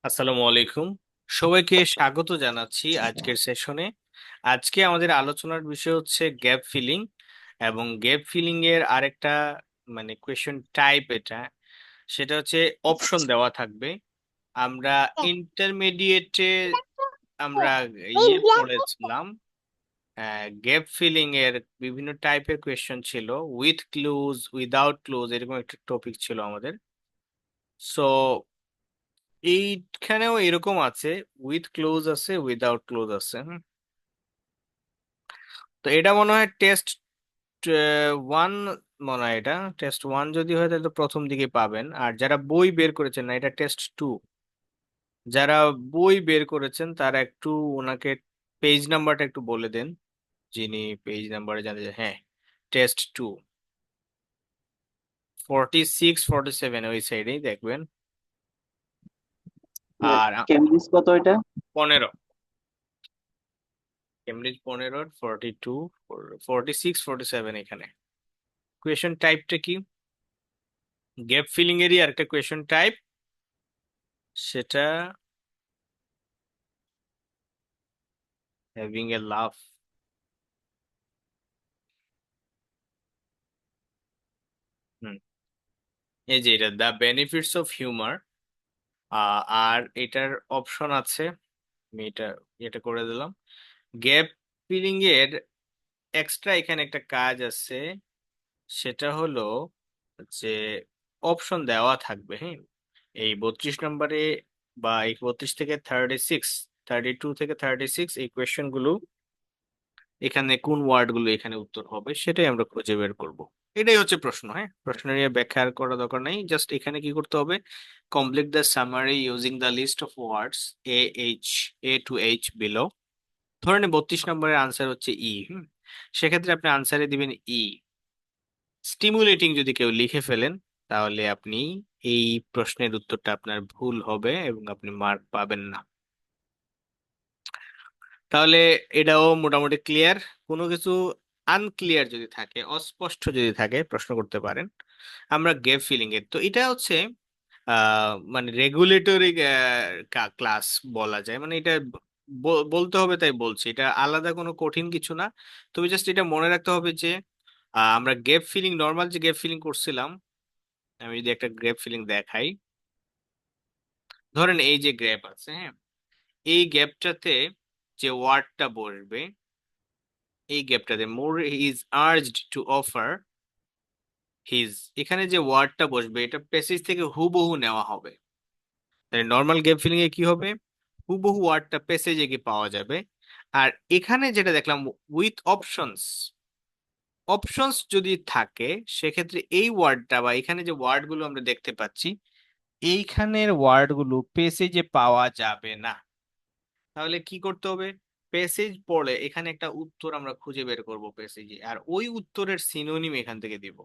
আসসালামু আলাইকুম। সবাইকে স্বাগত জানাচ্ছি আজকের সেশনে। আজকে আমাদের আলোচনার বিষয় হচ্ছে গ্যাপ ফিলিং, এবং গ্যাপ ফিলিং এর আরেকটা কোয়েশ্চেন টাইপ এটা, সেটা হচ্ছে অপশন দেওয়া থাকবে। আমরা ইন্টারমিডিয়েটে আমরা পড়েছিলাম গ্যাপ ফিলিং এর বিভিন্ন টাইপের কোয়েশ্চেন ছিল, উইথ ক্লুজ, উইদাউট ক্লুজ, এরকম একটা টপিক ছিল আমাদের। সো এইখানেও এরকম আছে, উইথ ক্লোজ আছে, উইদাউট ক্লোজ আছে। তো এটা মনে হয় টেস্ট ওয়ান, মনে হয় এটা টেস্ট ওয়ান যদি হয় তাহলে তো প্রথম দিকে পাবেন। আর যারা বই বের করেছেন না, এটা টেস্ট টু। যারা বই বের করেছেন তারা একটু ওনাকে পেজ নাম্বারটা একটু বলে দেন, যিনি পেজ নাম্বারে জানতে চান। হ্যাঁ, টেস্ট টু, 46 47 ওই সাইডেই দেখবেন। আর কেমব্রিজ কত এটা? 15, কেমব্রিজ 15, 42, 46 47 এখানে। কোয়েশ্চেন টাইপটা কি? গ্যাপ ফিলিং এরই আরেকটা কোয়েশ্চেন টাইপ, সেটা হ্যাভিং এ লাভ। হুম, এই যে এটা দ্য বেনিফিটস অফ হিউমার। আর এটার অপশন আছে, আমি এটা করে দিলাম। গ্যাপ ফিলিং এর এক্সট্রা এখানে একটা কাজ আছে, সেটা হলো যে অপশন দেওয়া থাকবে। হ্যাঁ, এই 32 নম্বরে, বা এই 32 থেকে 36, 32 থেকে 36, এই কোয়েশ্চেন গুলো এখানে কোন ওয়ার্ড গুলো এখানে উত্তর হবে সেটাই আমরা খুঁজে বের করব। এটাই হচ্ছে প্রশ্ন। হ্যাঁ, প্রশ্ন নিয়ে ব্যাখ্যা আর করা দরকার নাই, জাস্ট এখানে কি করতে হবে, complete the summary using the list of words A to H below. ধরেন 32 নম্বরের আনসার হচ্ছে ই। সেক্ষেত্রে আপনি আনসারে দিবেন ই। স্টিমুলেটিং যদি কেউ লিখে ফেলেন, তাহলে আপনি এই প্রশ্নের উত্তরটা আপনার ভুল হবে এবং আপনি মার্ক পাবেন না। তাহলে এটাও মোটামুটি ক্লিয়ার। কোনো কিছু আনক্লিয়ার যদি থাকে, অস্পষ্ট যদি থাকে, প্রশ্ন করতে পারেন। আমরা গেপ ফিলিং এর তো এটা হচ্ছে রেগুলেটরি ক্লাস বলা যায়, এটা বলতে হবে তাই বলছি, এটা আলাদা কোনো কঠিন কিছু না। তুমি জাস্ট এটা মনে রাখতে হবে যে আমরা গেপ ফিলিং, নর্মাল যে গেপ ফিলিং করছিলাম, আমি যদি একটা গ্রেপ ফিলিং দেখাই, ধরেন এই যে গ্রেপ আছে, হ্যাঁ, এই গ্যাপটাতে যে ওয়ার্ডটা বসবে, এই গ্যাপটাতে more is urged to offer his, এখানে যে ওয়ার্ডটা বসবে এটা প্যাসেজ থেকে হুবহু নেওয়া হবে। নর্মাল গ্যাপ ফিলিং এ কি হবে, হুবহু ওয়ার্ডটা প্যাসেজে গিয়ে পাওয়া যাবে। আর এখানে যেটা দেখলাম উইথ অপশনস, অপশনস যদি থাকে সেক্ষেত্রে এই ওয়ার্ডটা বা এখানে যে ওয়ার্ডগুলো আমরা দেখতে পাচ্ছি, এইখানের ওয়ার্ডগুলো প্যাসেজে পাওয়া যাবে না। তাহলে কি করতে হবে, প্যাসেজ পড়ে এখানে একটা উত্তর আমরা খুঁজে বের করব প্যাসেজে, আর ওই উত্তরের সিনোনিম এখান থেকে দিব।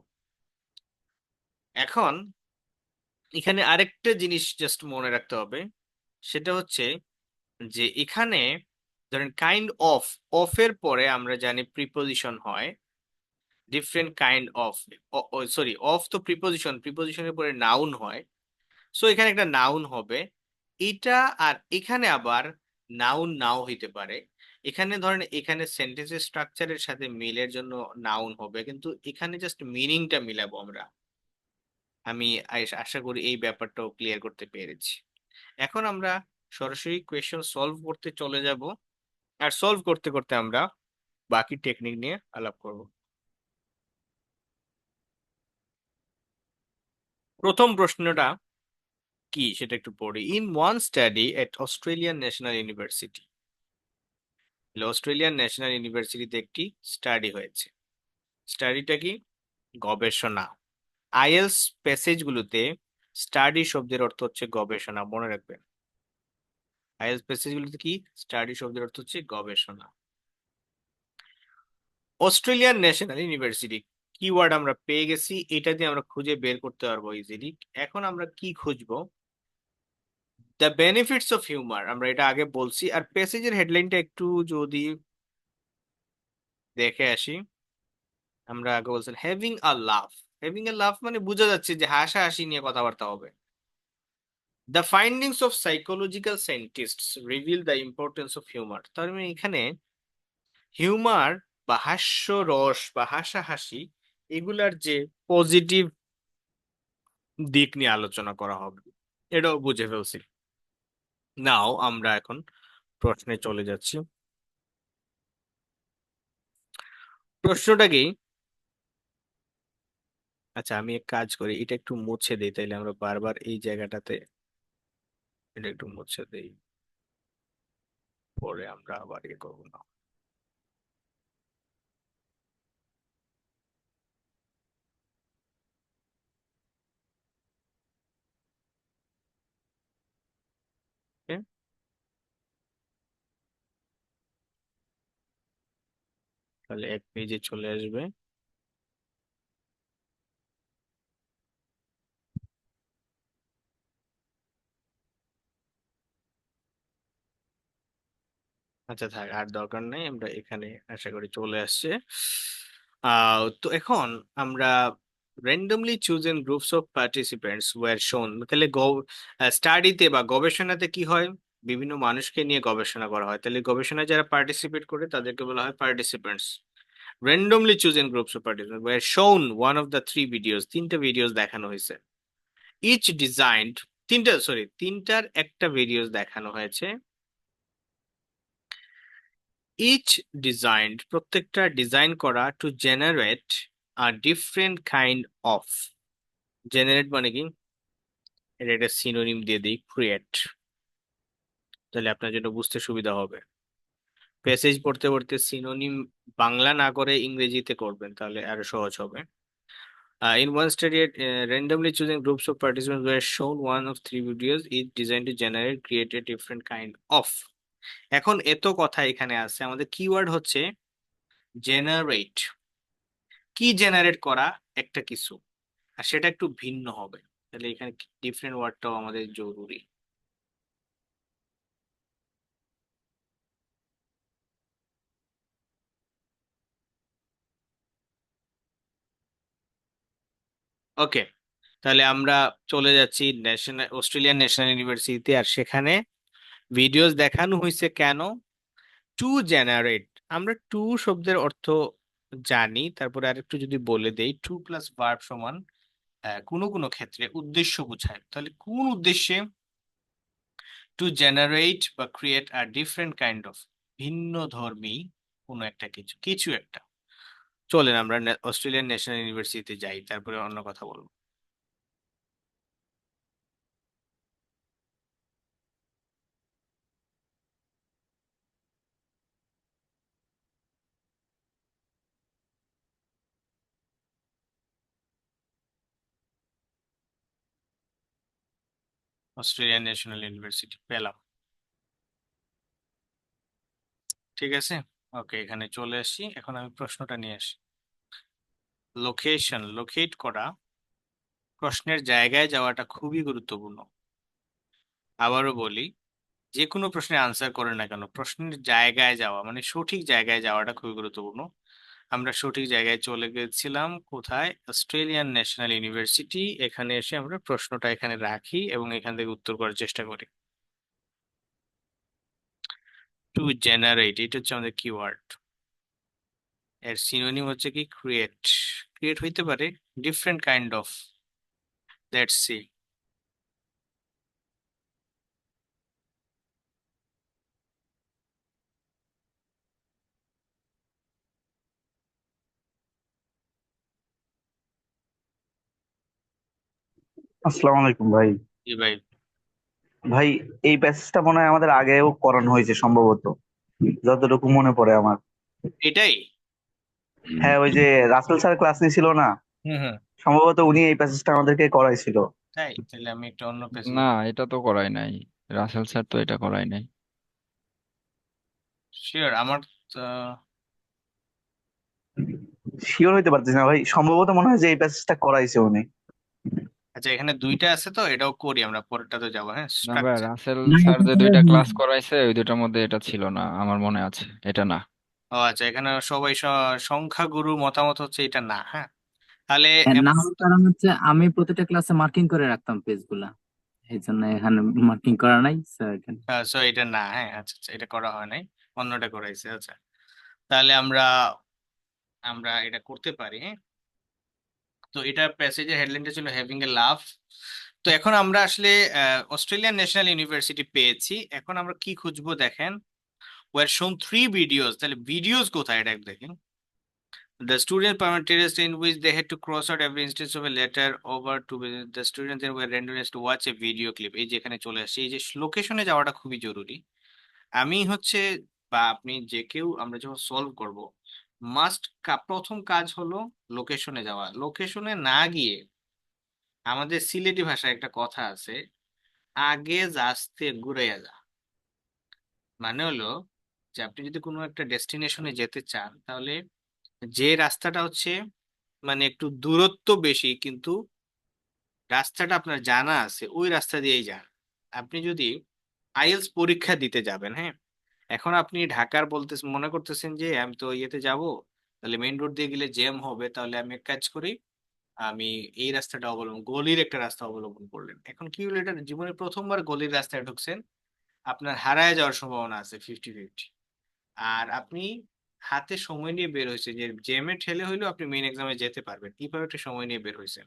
এখন এখানে আরেকটা জিনিস জাস্ট মনে রাখতে হবে, সেটা হচ্ছে যে এখানে ধরেন কাইন্ড অফ, অফের পরে আমরা জানি প্রিপোজিশন হয়, different kind of, sorry, of তো প্রিপোজিশন, প্রিপোজিশনের পরে নাউন হয়। সো এখানে একটা নাউন হবে এটা, আর এখানে আবার নাউন নাও হইতে পারে। এখানে ধরেন এখানে সেন্টেন্সের স্ট্রাকচারের সাথে মিলের জন্য নাউন হবে, কিন্তু এখানে জাস্ট মিনিংটা মিলাবো আমরা। আমি আশা করি এই ব্যাপারটাও ক্লিয়ার করতে পেরেছি। এখন আমরা সরাসরি কোয়েশ্চন সলভ করতে চলে যাব, আর সলভ করতে করতে আমরা বাকি টেকনিক নিয়ে আলাপ করব। প্রথম প্রশ্নটা কি সেটা একটু পড়ি। In one study at Australian national university, Australian national ইউনিভার্সিটিতে একটি স্টাডি হয়েছে। স্টাডিটা কি? গবেষণা। আইএলস প্যাসেজগুলোতে স্টাডি শব্দের অর্থ হচ্ছে গবেষণা, মনে রাখবেন। আইএলস প্যাসেজগুলোতে কি, স্টাডি শব্দের অর্থ হচ্ছে গবেষণা। অস্ট্রেলিয়ান ন্যাশনাল ইউনিভার্সিটি কিওয়ার্ড আমরা পেয়ে গেছি, এটা দিয়ে আমরা খুঁজে বের করতে পারবো ইজিলি। এখন আমরা কি খুঁজবো, দ্য বেনিফিটস অফ হিউমার, আমরা এটা আগে বলছি। আর প্যাসেজের হেডলাইনটা একটু যদি দেখে আসি, আমরা আগে বলছেন having a love. Having a লাভ মানে বোঝা যাচ্ছে যে হাসাহাসি নিয়ে কথাবার্তা হবে। The findings of psychological scientists reveal the importance of humour. তার মানে এখানে হিউমার বা হাস্য রস বা হাসাহাসি এগুলার যে পজিটিভ দিক নিয়ে আলোচনা করা হবে, এটাও বুঝে ফেলছি। নাও আমরা এখন প্রশ্নে চলে যাচ্ছি। প্রশ্নটা কি? আচ্ছা, আমি এক কাজ করি, এটা একটু মুছে দিই, তাইলে আমরা বারবার এই জায়গাটাতে এটা একটু মুছে দেই, পরে আমরা আবার ইয়ে করবো না। Okay? তাহলে এক পেজে চলে আসবে। আচ্ছা থাক, আর দরকার নেই, আমরা এখানে আশা করি চলে আসছে। তো এখন আমরা randomly chosen groups of participants were shown, তাহলে স্টাডিতে বা গবেষণাতে কি হয়, বিভিন্ন মানুষকে নিয়ে গবেষণা করা হয়, তাহলে গবেষণায় যারা পার্টিসিপেট করে তাদেরকে বলা হয় participants. randomly chosen groups of participants were shown one of the three videos, তিনটা ভিডিওস দেখানো হয়েছে। each designed, তিনটার একটা ভিডিওস দেখানো হয়েছে। ইচ ডিজাইনড, প্রত্যেকটা ডিজাইন করা to generate a different kind of. Generate মানে কি, এটা একটা সিনোনিম দিয়ে দিই, ক্রিয়েট, তাহলে আপনার জন্য বুঝতে সুবিধা হবে। প্যাসেজ পড়তে পড়তে সিনোনিম বাংলা না করে ইংরেজিতে করবেন, তাহলে আরো সহজ হবে। In one study, randomly choosing groups of participants were shown one of three videos, each designed to generate, create a different kind of। এখন এত কথা এখানে আছে, আমাদের কিওয়ার্ড হচ্ছে জেনারেট। কি জেনারেট করা? একটা কিছু, আর সেটা একটু ভিন্ন হবে, তাহলে এখানে ডিফারেন্ট ওয়ার্ডটাও আমাদের জরুরি। ওকে, তাহলে আমরা চলে যাচ্ছি অস্ট্রেলিয়ান ন্যাশনাল ইউনিভার্সিটিতে, আর সেখানে ভিডিওস দেখানো হয়েছে কেন? To generate. আমরা টু শব্দের অর্থ জানি, তারপরে আরেকটু যদি বলে দেই, টু প্লাস ভার্ব সমান কোনো কোনো ক্ষেত্রে উদ্দেশ্য বোঝায়, তাহলে কোন উদ্দেশ্যে? টু জেনারেট বা ক্রিয়েট আর ডিফারেন্ট কাইন্ড অফ, ভিন্ন ধর্মী কোনো একটা কিছু, কিছু একটা। চলেন আমরা অস্ট্রেলিয়ান ন্যাশনাল ইউনিভার্সিটিতে যাই, তারপরে অন্য কথা বলবো। অস্ট্রেলিয়ান ন্যাশনাল ইউনিভার্সিটি পেলাম, ঠিক আছে। ওকে, এখানে চলে আসি, এখন আমি প্রশ্নটা নিয়ে আসি। লোকেশন, লোকেট করা, প্রশ্নের জায়গায় যাওয়াটা খুবই গুরুত্বপূর্ণ। আবারও বলি, যে কোনো প্রশ্নের আনসার করে না কেন, প্রশ্নের জায়গায় যাওয়া মানে সঠিক জায়গায় যাওয়াটা খুবই গুরুত্বপূর্ণ। আমরা সঠিক জায়গায় চলে গেছিলাম, কোথায়? Australian national university. এখানে এসে আমরা প্রশ্নটা এখানে রাখি এবং এখান থেকে উত্তর করার চেষ্টা করি। টু জেনারেট, এটা হচ্ছে আমাদের কিওয়ার্ড। এর সিনোনিম হচ্ছে কি? ক্রিয়েট। ক্রিয়েট হইতে পারে different kind of, let's see. আসসালামু আলাইকুম ভাই। জি ভাই। ভাই, এই প্যাসেজটা মনে হয় আমাদের আগেও করানো হয়েছে সম্ভবত, যতটুকু মনে পড়ে আমার। এটাই। হ্যাঁ, ওই যে রাসেল স্যার ক্লাস নিয়েছিল না, হুম হুম। সম্ভবত উনি এই প্যাসেজটা আমাদেরকে করাইছিল। তাই, তাহলে আমি একটা অন্য পেজে না, এটা তো করাই নাই। রাসেল স্যার তো এটা করাই নাই। শিওর আমার। আহ, শিওর হইতে পারতেছি না ভাই, সম্ভবত মনে হয় যে এই প্যাসেজটা করাইছে উনি। আচ্ছা, এখানে দুইটা আছে তো, এটাও করি, আমরা পরেরটাতে যাবো। হ্যাঁ, না ভাই, স্ট্রাকচার। রাসেল স্যার যে দুইটা ক্লাস করাইছে ওই দুটার মধ্যে এটা ছিল না, আমার মনে আছে এটা না। ও আচ্ছা, এখানে সবাই সংখ্যাগুরু মতামত হচ্ছে এটা না। হ্যাঁ, তাহলে না হওয়ার কারণ হচ্ছে আমি প্রতিটা ক্লাসে মার্কিং করে রাখতাম পেজগুলা। এই জন্য এখানে মার্কিং করা নাই, তো এখানে সো এটা না, হ্যাঁ আচ্ছা আচ্ছা, এটা করা হয় নাই, অন্যটা করাইছে। আচ্ছা, তাহলে আমরা আমরা এটা করতে পারি, হ্যাঁ। তো এটা প্যাসেজের হেডলাইনটা ছিল হ্যাভিং এ লাভ। তো এখন আমরা আসলে অস্ট্রেলিয়ান ন্যাশনাল ইউনিভার্সিটি পেয়েছি। এখন আমরা কি খুঁজবো দেখেন, ওয়ার শোন 3 ভিডিওস। তাহলে ভিডিওস কোথায় এটা দেখেন। The student permanent test in which they had to cross out every instance of a letter over to the students then were randomized to watch a video clip। এই যে এখানে চলে আসছে, এই যে লোকেশনে যাওয়াটা খুবই জরুরি। আমি হচ্ছে বা আপনি যে কেউ আমরা যখন সলভ করব, মাস্ট প্রথম কাজ হলো লোকেশনে যাওয়া। লোকেশনে না গিয়ে, আমাদের সিলেটি ভাষায় একটা কথা আছে, আগে যাস্তে ঘুরাইয়া যা। মানে হলো যে আপনি যদি কোনো একটা ডেস্টিনেশনে যেতে চান, তাহলে যে রাস্তাটা হচ্ছে মানে একটু দূরত্ব বেশি কিন্তু রাস্তাটা আপনার জানা আছে, ওই রাস্তা দিয়েই যান। আপনি যদি আইএলটিএস পরীক্ষা দিতে যাবেন, হ্যাঁ, এখন আপনি ঢাকার বলতে মনে করতেছেন যে আমি তো ইয়েতে যাব, তাহলে মেইন রোড দিয়ে গেলে জ্যাম হবে, তাহলে আমি এক কাজ করি, আমি এই রাস্তাটা অবলম্বন, গলির একটা রাস্তা অবলম্বন করলেন। এখন কি হলো, এটা জীবনে প্রথমবার গলির রাস্তায় ঢুকছেন, আপনার হারায় যাওয়ার সম্ভাবনা আছে 50-50। আর আপনি হাতে সময় নিয়ে বের হয়েছে, যে জ্যামে ঠেলে হইলেও আপনি মেইন এক্সামে যেতে পারবেন, এইভাবে একটা সময় নিয়ে বের হয়েছেন।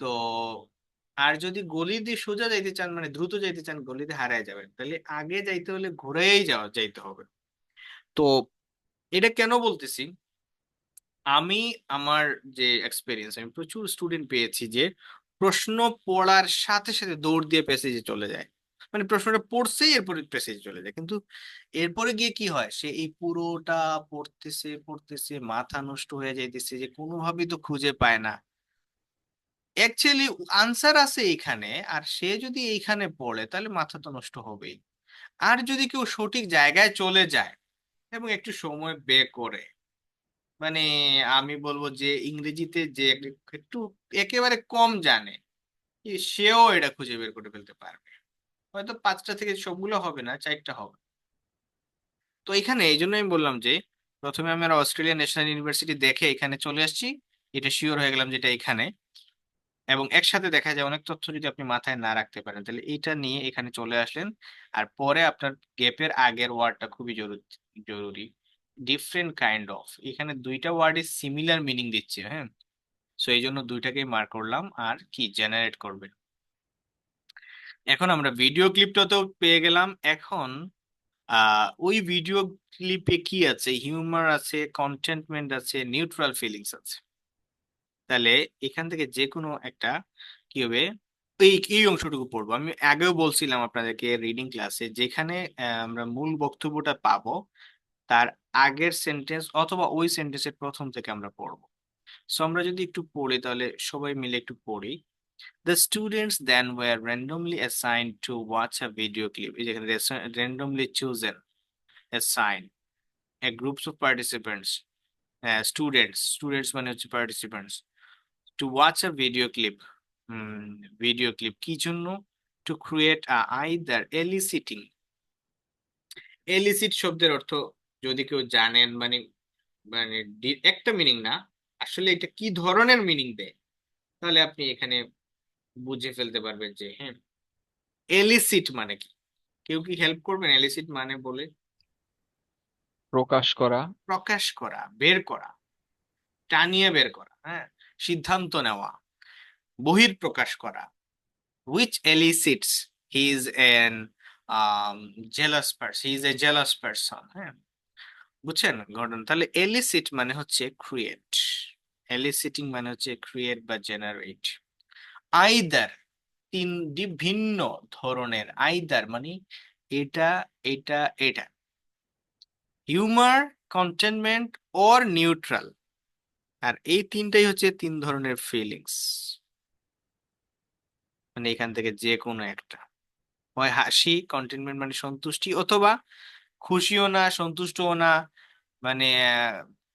তো আর যদি গলি দিয়ে সোজা যাইতে চান, মানে দ্রুত যাইতে চান, গলিতে হারায় যাবেন, তাহলে আগে যাইতে হলে ঘুরেই যাইতে হবে। তো এটা কেন বলতেছি, আমি আমার যে এক্সপিরিয়েন্স, আমি প্রচুর স্টুডেন্ট পেয়েছি যে প্রশ্ন পড়ার সাথে সাথে দৌড় দিয়ে প্যাসেজে চলে যায়। মানে প্রশ্নটা পড়ছেই এরপরে প্যাসেজে চলে যায়, কিন্তু এরপরে গিয়ে কি হয়, সে এই পুরোটা পড়তেছে পড়তেছে, মাথা নষ্ট হয়ে যাইতেছে, যে কোনোভাবেই তো খুঁজে পায় না অ্যাকচুয়ালি আনসার আছে এইখানে। আর সে যদি এইখানে পড়ে তাহলে মাথা তো নষ্ট হবেই। আর যদি কেউ সঠিক জায়গায় চলে যায় এবং একটু সময় ব্যয় করে, মানে আমি বলবো যে ইংরেজিতে যে একটু একেবারে কম জানে, সেও এটা খুঁজে বের করে ফেলতে পারবে। হয়তো 5টা থেকে সবগুলো হবে না, 4টা হবে। তো এখানে এই জন্য আমি বললাম যে প্রথমে আমরা অস্ট্রেলিয়ান ন্যাশনাল ইউনিভার্সিটি দেখে এখানে চলে আসছি, এটা শিওর হয়ে গেলাম যেটা এখানে। এবং একসাথে দেখা যায় অনেক তথ্য যদি আপনি মাথায় না রাখতে পারেন, তাহলে এইটা নিয়ে এখানে চলে আসলেন। আর পরে আপনার গ্যাপের আগের ওয়ার্ডটা খুবই জরুরি জরুরি। ডিফারেন্ট কাইন্ড অফ, এখানে দুইটা ওয়ার্ডে সিমিলার মিনিং দিচ্ছে, হ্যাঁ। সো এই জন্য দুইটাকেই মার্ক করলাম। আর কি জেনারেট করবে। এখন আমরা ভিডিও ক্লিপটা তো পেয়ে গেলাম। এখন ওই ভিডিও ক্লিপে কি আছে, হিউমার আছে, কন্টেন্টমেন্ট আছে, নিউট্রাল ফিলিংস আছে। তাহলে এখান থেকে যে কোনো একটা কি হবে, এই এই অংশটুকু পড়বো। আমি আগেও বলছিলাম আপনাদেরকে রিডিং ক্লাসে, যেখানে আমরা মূল বক্তব্যটা পাবো, তার আগের সেন্টেন্স অথবা ওই সেন্টেন্সের প্রথম থেকে আমরা পড়বো। সো আমরা যদি একটু পড়ি, তাহলে সবাই মিলে একটু পড়ি। The students then were randomly assigned to watch a video clip। এই যেখানে randomly chosen, assigned a groups of participants, students মানে হচ্ছে participants, to watch a video clip। Video clip কি জন্য? To create a either eliciting। এলিসিট শব্দের অর্থ যদি কেউ জানেন, মানে মানে একটা মিনিং না, আসলে এটা কি ধরনের মিনিং দেয়, তাহলে আপনি এখানে বুঝে ফেলতে পারবেন যে হ্যাঁ, এলিসিট মানে কি। কেউ কি হেল্প করবেন এলিসিট মানে বলে? প্রকাশ করা। প্রকাশ করা, বের করা, টানিয়ে বের করা, হ্যাঁ, সিদ্ধান্ত নেওয়া, বহিঃপ্রকাশ করা। which elicits he is an jealous person, he is a jealous person, হ্যাঁ। বুঝছেন ঘটনা? তাহলে এলিসিট মানে হচ্ছে ক্রিয়েট, এলিসিটিং মানে হচ্ছে ক্রিয়েট বা জেনারেট। আইদার, ভিন্ন ধরনের, আইদার মানে এটা, এটা, এটা, হিউমার, কন্টেনমেন্ট অর নিউট্রাল। আর এই তিনটাই হচ্ছে 3 ধরনের ফিলিংস, মানে এখান থেকে যে কোনো একটা, হয় হাসি, কন্টেনমেন্ট মানে সন্তুষ্টি, অথবা খুশিও না, সন্তুষ্টও না, মানে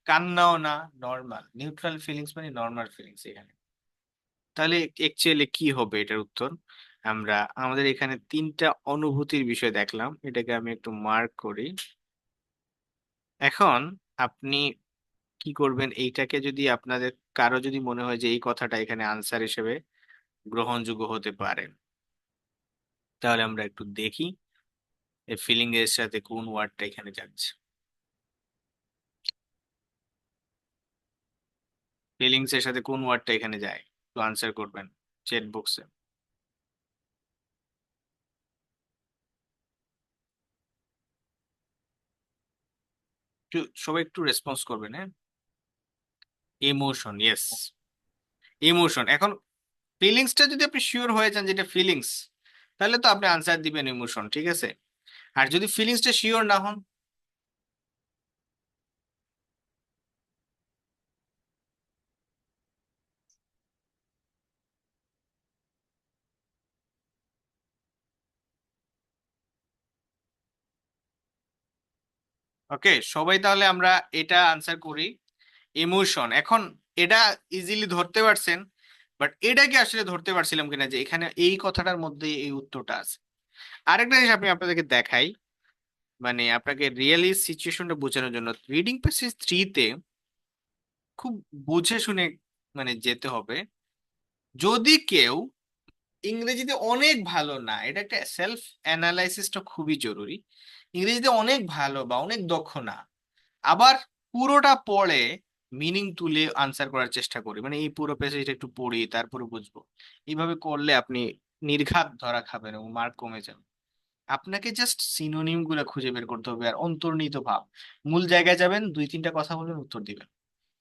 কান্নাও না, নর্মাল। নিউট্রাল ফিলিংস মানে নর্মাল ফিলিংস এখানে। তাহলে অ্যাকচুয়ালি কি হবে এটার উত্তর? আমরা আমাদের এখানে 3টা অনুভূতির বিষয় দেখলাম, এটাকে আমি একটু মার্ক করি। এখন আপনি কি করবেন, এইটাকে যদি আপনাদের কারো যদি মনে হয় যে এই কথাটা এখানে আনসার হিসেবে গ্রহণযোগ্য হতে পারে, তাহলে আমরা একটু দেখি এই ফিলিং এর সাথে কোন ওয়ার্ডটা এখানে যাচ্ছে। ফিলিংস এর সাথে কোন ওয়ার্ডটা এখানে যায়, তো আনসার করবেন চ্যাট বক্সে। সবাই একটু রেসপন্স করবেন, হ্যাঁ। Emotion, yes, emotion. এখন ফিলিংসটা যদি আপনি শিওর হয়ে যান যেটা ফিলিংস, তাহলে তো আপনি আনসার দিবেন ইমোশন, ঠিক আছে। আর যদি ফিলিংসটা শিওর না হন, ওকে সবাই তাহলে আমরা এটা আনসার করি ইমোশন। এখন এটা ইজিলি ধরতে পারছেন, বাট এটা কি আসলে ধরতে পারছিলাম কিনা যে এখানে এই কথাটার মধ্যে এই উত্তরটা আছে। আরেকটা জিনিস আমি আপনাদেরকে দেখাই, মানে আপনাকে রিয়েলি সিচুয়েশনটা বোঝানোর জন্য। রিডিং প্যাসেজ 3-তে খুব বুঝে শুনে মানে যেতে হবে। যদি কেউ ইংরেজিতে অনেক ভালো না, এটা একটা সেলফ অ্যানালাইসিসটা খুবই জরুরি। ইংরেজিতে অনেক ভালো বা অনেক দক্ষ না, আবার পুরোটা পড়ে মিনিং তুলে আনসার করার চেষ্টা করি, মানে এই পুরো প্যাসেজটা একটু পড়ি তারপরে বুঝবো, এইভাবে করলে আপনি নির্ঘাত ধরা খাবেন এবং মার্ক কমে যাবে। আপনাকে জাস্ট সিনোনিম গুলা খুঁজে বের করতে হবে আর অন্তর্নিহিত ভাব, মূল জায়গায় যাবেন, 2-3টা কথা বলবেন, উত্তর দিবেন,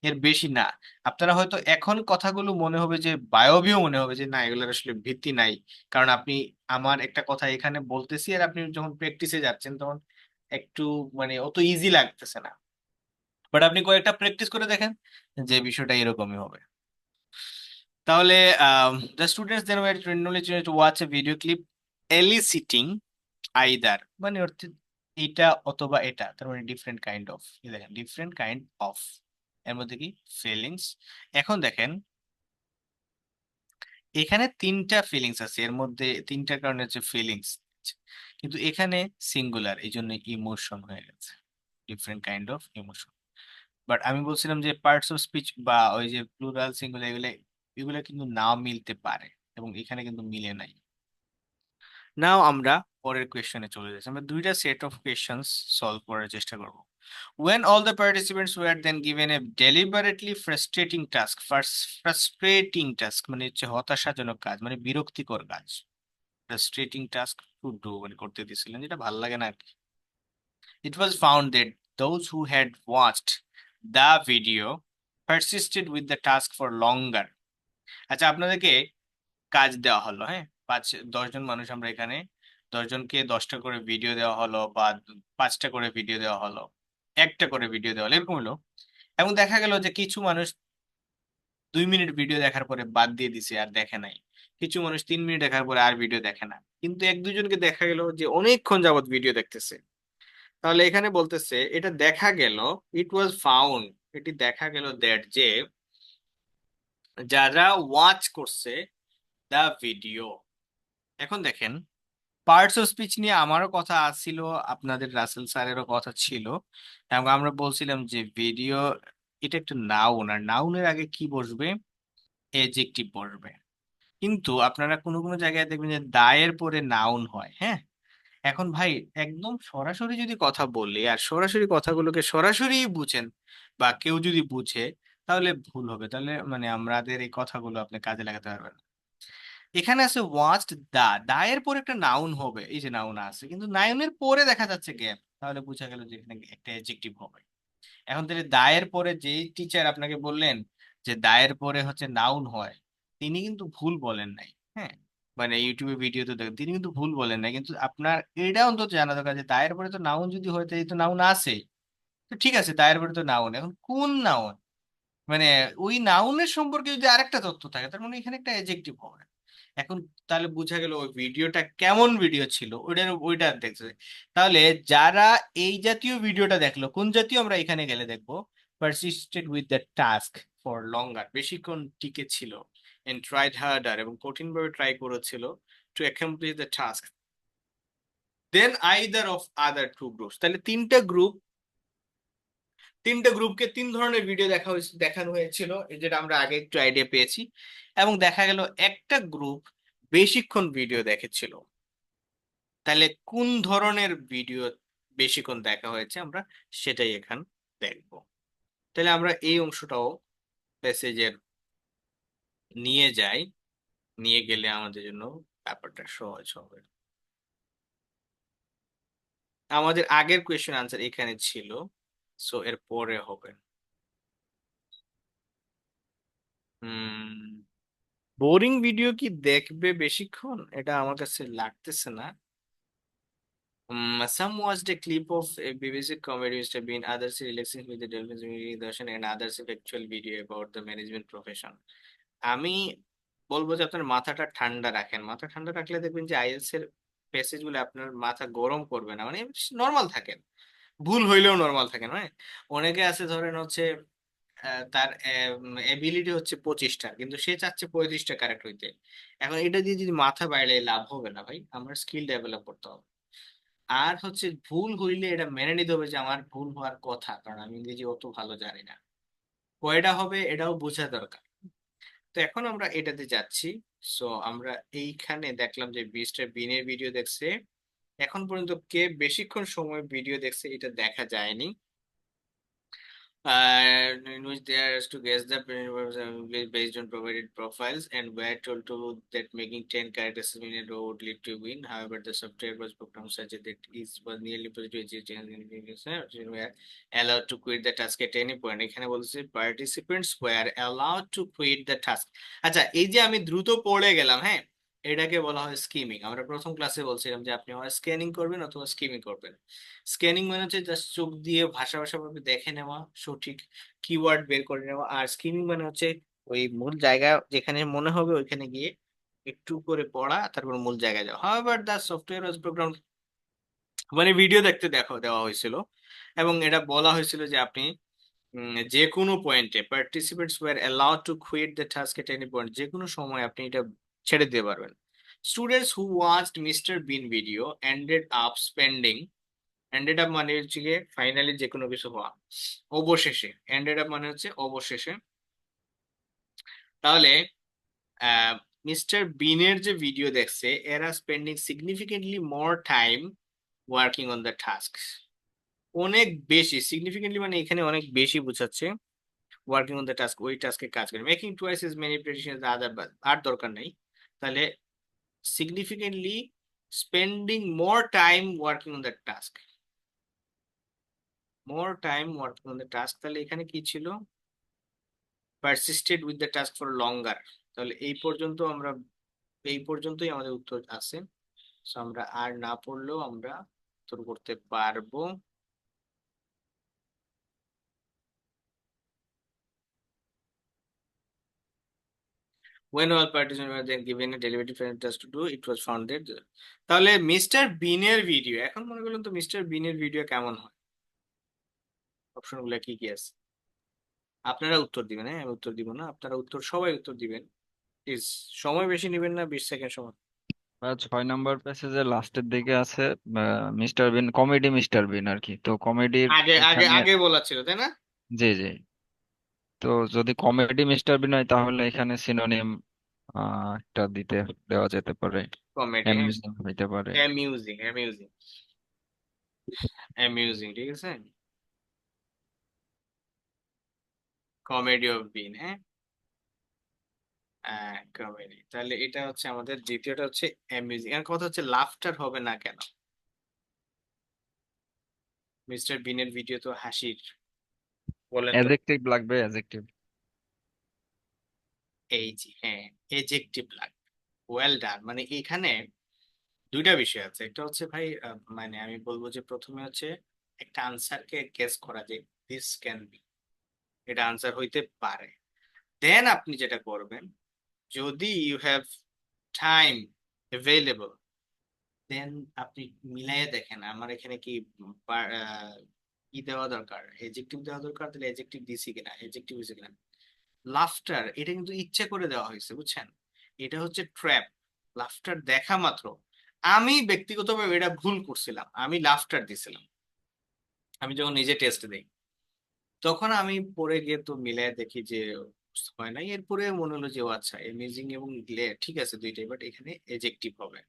এর বেশি না। আপনারা হয়তো এখন কথাগুলো মনে হবে যে বায়বীয় মনে হবে যে না এগুলোর আসলে ভিত্তি নাই, কারণ আপনি আমার একটা কথা এখানে বলতেছি আর আপনি যখন প্র্যাকটিসে যাচ্ছেন তখন একটু মানে অত ইজি লাগতেছে না। বাট আপনি কয়েকটা প্র্যাকটিস করে দেখেন যে বিষয়টা এরকমই হবে। তাহলে the students then were to watch a video clip eliciting either, মানে অর্থাৎ এটা অথবা এটা, তার মানে ডিফারেন্ট কাইন্ড অফ, দেখেন ডিফারেন্ট কাইন্ড অফ, এর মধ্যে কি ফিলিংস। এখন দেখেন এখানে 3টা ফিলিংস আছে, এর মধ্যে 3টার কারণে হচ্ছে ফিলিংস, কিন্তু এখানে সিঙ্গুলার, এই জন্য ইমোশন হয়ে গেছে, different kind of emotion. But আমি বলছিলাম যে পার্টস অফ স্পিচ বা ওই যে প্লুরাল সিঙ্গুলার এগুলো এগুলো কিন্তু নাও মিলতে পারে, এবং এখানে কিন্তু মিলে নাই। নাও আমরা পরের কোয়েশ্চেনে চলে যাচ্ছি, আমরা 2টা সেট অফ কোয়েশ্চেন্স সলভ করার চেষ্টা করব। When all the participants were then given a deliberately frustrating task, first frustrating task মানে হচ্ছে হতাশাজনক কাজ, মানে বিরক্তিকর কাজ, frustrating task to do মানে করতে দিছিলেন, যেটা ভালো লাগে না আর কি। It was found that those who had watched the video persisted with the task for longer. আচ্ছা আপনাদেরকে কাজ দেওয়া হলো, হ্যাঁ, 10জন মানুষ আমরা এখানে, 10জনকে 10টা করে ভিডিও দেওয়া হলো বা 5টা করে ভিডিও দেওয়া হলো, একটা করে ভিডিও দেওয়া হলো, এরকম হলো। এবং দেখা গেল যে কিছু মানুষ 2 মিনিট ভিডিও দেখার পরে বাদ দিয়ে দিছে আর দেখে নাই, কিছু মানুষ 3 মিনিট দেখার পরে আর ভিডিও দেখে না, কিন্তু 1-2জনকে দেখা গেল যে অনেকক্ষণ যাবত ভিডিও দেখতেছে। তাহলে এখানে বলতেছে এটা দেখা গেল, ইট ওয়াজ ফাউন্ড, এটি দেখা গেল দ্যাট যে যারা ওয়াচ করছে দা ভিডিও। এখন দেখেন পার্টস অফ স্পিচ নিয়ে আমারও কথা ছিল, আপনাদের রাসেল স্যারেরও কথা ছিল, এবং আমরা বলছিলাম যে ভিডিও এটা একটা নাউন, আর নাউনের আগে কি বসবে, এডজেক্টিভ বসবে। কিন্তু আপনারা কোনো কোনো জায়গায় দেখবেন যে দায়ের পরে নাউন হয়, হ্যাঁ। এখন ভাই একদম সরাসরি যদি কথা বলি আর সরাসরি কথাগুলোকে সরাসরি বুঝেন বা কেউ যদি বুঝে, তাহলে ভুল হবে, তাহলে মানে আমাদের এই কথাগুলো আপনি কাজে লাগাতে পারবেন না। এখানে আছে ওয়াচড দা, দা এর পরে একটা নাউন হবে, এই যে নাউন আছে, কিন্তু নাউনের পরে দেখা যাচ্ছে গ্যাপ, তাহলে বোঝা গেল যে এখানে একটা অ্যাডজেক্টিভ হবে। এখন তাহলে দায়ের পরে যে টিচার আপনাকে বললেন যে দায়ের পরে হচ্ছে নাউন হয়, তিনি কিন্তু ভুল বলেন নাই, হ্যাঁ। মানে ইউটিউবে ভিডিওতে দেখেন তিনি কিন্তু ভুল বলেন নাই, কিন্তু আপনার এটা অন্তত জানা দরকার যে দায়ের পরে তো নাউন যদি হয় তাই তো নাউন আছে, তো ঠিক আছে দায়ের পরে তো নাউন, এখন কোন নাউন, মানে ওই নাউনের সম্পর্কে যদি আরেকটা তথ্য থাকে তার মানে এখানে একটা অ্যাডজেক্টিভ হবে। এখন তাহলে বোঝা গেল ওই ভিডিওটা কেমন ভিডিও ছিল, ওইটা দেখছে। তাহলে যারা এই জাতীয় ভিডিওটা দেখলো, কোন জাতীয় আমরা এখানে গেলে দেখবো, persisted with the task for লঙ্গার, বেশিক্ষণ টিকে ছিল, এন্ড ট্রাইড হার্ডার এবং কঠিনভাবে ট্রাই করেছিল, to accomplish the task then either of other two groups. তাহলে তিনটা গ্রুপকে 3 ধরনের ভিডিও দেখানো হয়েছিল, এই যেটা আমরা আগে একটু আইডিয়া পেয়েছি। এবং দেখা গেল একটা গ্রুপ বেশিক্ষণ ভিডিও দেখেছিল, তাহলে কোন ধরনের ভিডিও বেশিক্ষণ দেখা হয়েছে আমরা সেটাই এখান দেখব। তাহলে আমরা এই অংশটাও প্যাসেজের নিয়ে যাই, নিয়ে গেলে আমাদের জন্য ব্যাপারটা সহজ হবে। আমাদের আগের কোয়েশ্চেন আনসার এখানে ছিল, সো এর পরে হবে। বোরিং ভিডিও কি দেখবে বেশিক্ষণ? এটা আমার কাছে লাগতেছে না। Some watched a clip of a BBC comedy Mr. Bean, others relaxing with the Dolphins Darshan, and others a actual video about the management profession. আমি বলবো যে আপনার মাথাটা ঠান্ডা রাখেন। মাথা ঠান্ডা রাখলে দেখবেন যে আইএলটিএস এর প্যাসেজ গুলো আপনার মাথা গরম করবে না, মানে নর্মাল থাকেন, ভুল হইলেও নর্মাল থাকেন। মানে অনেকে আছে ধরেন হচ্ছে তার এবিলিটি হচ্ছে 25টা, কিন্তু সে চাচ্ছে 35টা কারেক্ট হইতে। এখন এটা দিয়ে যদি মাথা বাইরে লাভ হবে না ভাই, আমার স্কিল ডেভেলপ করতে হবে। আর হচ্ছে ভুল হইলে এটা মেনে নিতে হবে যে আমার ভুল হওয়ার কথা, কারণ আমি ইংরেজি অত ভালো জানি না। কয়টা হবে এটাও বোঝা দরকার। তো এখন আমরা এটাতে যাচ্ছি। সো আমরা এইখানে দেখলাম যে মিস্টার বিনের ভিডিও দেখছে। এখন পর্যন্ত কে বেশিক্ষণ সময় ভিডিও দেখছে এটা দেখা যায়নি। In which they are asked to guess the based on provided profiles and were told to that making 10 characters in a row would lead to win. However, the software was programmed such that it was nearly positive were allowed to quit the task at any point. এখানে বলছে participants were allowed to quit the task. আচ্ছা, এই যে আমি দ্রুত পড়ে গেলাম, হ্যাঁ, এটাকে বলা হয় স্কিমিং। আমরা প্রথম ক্লাসে বলছিলাম যে আপনি হয় স্ক্যানিং করবেন অথবা স্কিমিং করবেন। স্ক্যানিং মানে হচ্ছে জাস্ট চোখ দিয়ে ভাষা ভাষা ভাবে দেখে নেওয়া, সঠিক কিওয়ার্ড বের করে নেওয়া। আর স্কিমিং মানে হচ্ছে ওই মূল জায়গা যেখানে মনে হবে ওইখানে গিয়ে একটু করে পড়া, তারপর মূল জায়গায় যাওয়া। However the software was program, মানে ভিডিও দেখতে দেওয়া হয়েছিল এবং এটা বলা হয়েছিল যে আপনি যে কোনো পয়েন্টে participants were allowed to quit the task at any point, যে কোনো সময় আপনি এটা ছেড়ে দিতে পারবেন। Students who watched Mr Bean video ended up spending, ended up মানে হচ্ছে গিয়ে ফাইনালি যে কোনো কিছু হওয়া, অবশেষে। এন্ডেড আপ মানে হচ্ছে অবশেষে। তাহলে মিস্টার বিনের যে ভিডিও দেখছে এরা spending significantly more time working on the task, অনেক বেশি। সিগনিফিকেন্টলি মানে এখানে অনেক বেশি বোঝাচ্ছে। ওয়ার্কিং অন দ্য টাস্ক, ওই টাস্কে কাজ করে। Making twice is many prediction other, আর দরকার নেই। তাহলে significantly spending more time working on the task, more time working on the task. তাহলে এখানে কি ছিল? Persisted with the task for longer. তাহলে এই পর্যন্তই আমাদের উত্তর আছে। সো আমরা আর না পড়লেও আমরা উত্তর করতে পারবো। When all participants were then given a deliberative task to do, it was found that তাহলে মিস্টার বিনের ভিডিও, এখন মনে করলেন তো মিস্টার বিনের ভিডিও কেমন হয়, অপশন গুলা কি কি আছে? আপনারা উত্তর দিবেন, হ্যাঁ, আমি উত্তর দিব না, আপনারা উত্তর সবাই উত্তর দিবেন প্লিজ। সময় বেশি নেবেন না, 20 সেকেন্ড সময়। 6 নম্বর প্যাসেজের লাস্টের দিকে আছে মিস্টার বিন, কমেডি মিস্টার বিন আর কি, তো কমেডির আগে আগে এখানে। আগে বলা ছিল তাই না? জি জি। তো যদি কমেডি মিস্টার বিন হয় তাহলে এখানে সিনোনিম একটা দেওয়া যেতে পারে, কমেডি, হ্যাঁ, অ্যামিউজিং হইতে পারে। অ্যামিউজিং, অ্যামিউজিং, অ্যামিউজিং, ঠিক আছে। কমেডি অফ বিন, হ্যাঁ, কমেডি। তাহলে এটা হচ্ছে আমাদের দ্বিতীয়টা হচ্ছে অ্যামিউজিং। আর কথা হচ্ছে লাফটার হবে না কেন? মিস্টার বিনের ভিডিও তো হাসির, বলেন তো। অ্যাডজেক্টিভ লাগবে, অ্যাডজেক্টিভ। এই যে, হ্যাঁ, এজেক্টিভ লাগবে। Well done. মানে এখানে দুইটা বিষয় আছে। একটা হচ্ছে ভাই মানে আমি বলবো যে প্রথমে হচ্ছে একটা আনসারকে গেস করা যে দিস ক্যান বি, এটা আনসার হইতে পারে। দেন আপনি যেটা করবেন, যদি ইউ হ্যাভ টাইম অ্যাভেলেবল, দেন আপনি মিলাইয়ে দেখেন আমার এখানে কি কি দেওয়া দরকার, এজেক্টিভ দেওয়া দরকার, তাহলে এজেক্টিভ দিছি কিনা, এজেক্টিভ হয়েছে কিনা। লাফটার এটা কিন্তু ইচ্ছে করে দেওয়া হয়েছে, বুঝছেন? এটা হচ্ছে ট্র্যাপ। লাফটার দেখা মাত্র, আমি ব্যক্তিগতভাবে এটা ভুল করছিলাম, আমি লাফটার দিছিলাম। আমি যখন নিজে টেস্ট দিই তখন আমি পরে গিয়ে তো মিলাই দেখি যে হয় নাই। এরপরে মনে হলো যে ও আচ্ছা, অ্যামেজিং এবং ঠিক আছে দুইটাই, বাট এখানে এজেক্টিভ হবে।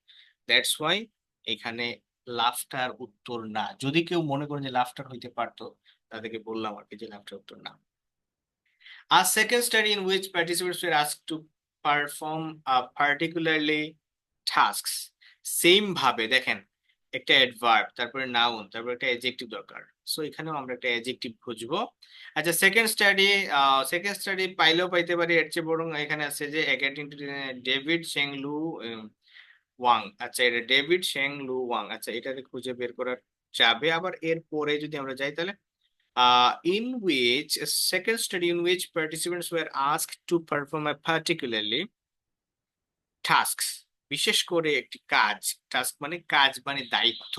দ্যাটস ওয়াই এখানে লাফটার উত্তর না। যদি কেউ মনে করেন যে লাফটার হইতে পারতো, তাদেরকে বললাম আর কি যে লাফটার উত্তর না। A second study in which participants were asked to perform a particularly tasks, same ভাবে দেখেন, একটা অ্যাডভার্ব, তারপরে নাউন, তারপরে একটা অ্যাডজেক্টিভ দরকার। সো এখানেও আমরা একটা অ্যাডজেক্টিভ খুঁজবো। আচ্ছা, সেকেন্ড স্টাডি পাইলেও পাইতে পারি, এর চেয়ে বরং এখানে আছে যে অ্যাকর্ডিং টু ডেভিড শেংলু ওয়াং। আচ্ছা, এটা ডেভিড শেংলু ওয়াং, আচ্ছা এটাকে খুঁজে বের করা যাবে। আবার এরপরে যদি আমরা যাই তাহলে in which a second study in which participants were asked to perform a particularly tasks, বিশেষ করে একটি কাজ। টাস্ক মানে কাজ মানে দায়িত্ব।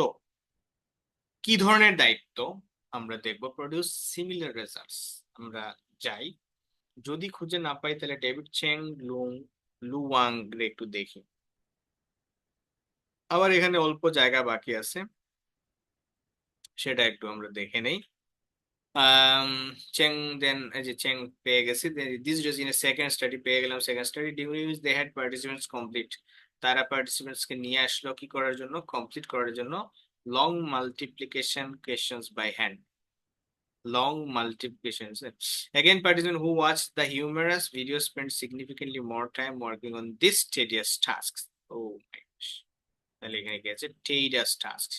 কি ধরনের দায়িত্ব আমরা দেখব, প্রডিউস সিমিলার রেজাল্টস। আমরা যাই, যদি খুঁজে না পাই তাহলে ডেভিড চেং লুওয়াং একটু দেখি। আবার এখানে অল্প জায়গা বাকি আছে, সেটা একটু আমরা দেখে নেই। চেং দেন, এই যে চেং পেয়ে গেছি, this is in second study পেয়ে গেলাম। Second study during which they had participants complete, তারা পার্টিসিপেন্টস কে নিয়ে আসলো কি করার জন্য, কমপ্লিট করার জন্য long multiplication questions by hand. Long multiplications. Again, participants who watched the humorous video spent significantly more time working on this tedious tasks. Oh my gosh. তাহলে এখানে কি আছে, tedious tasks।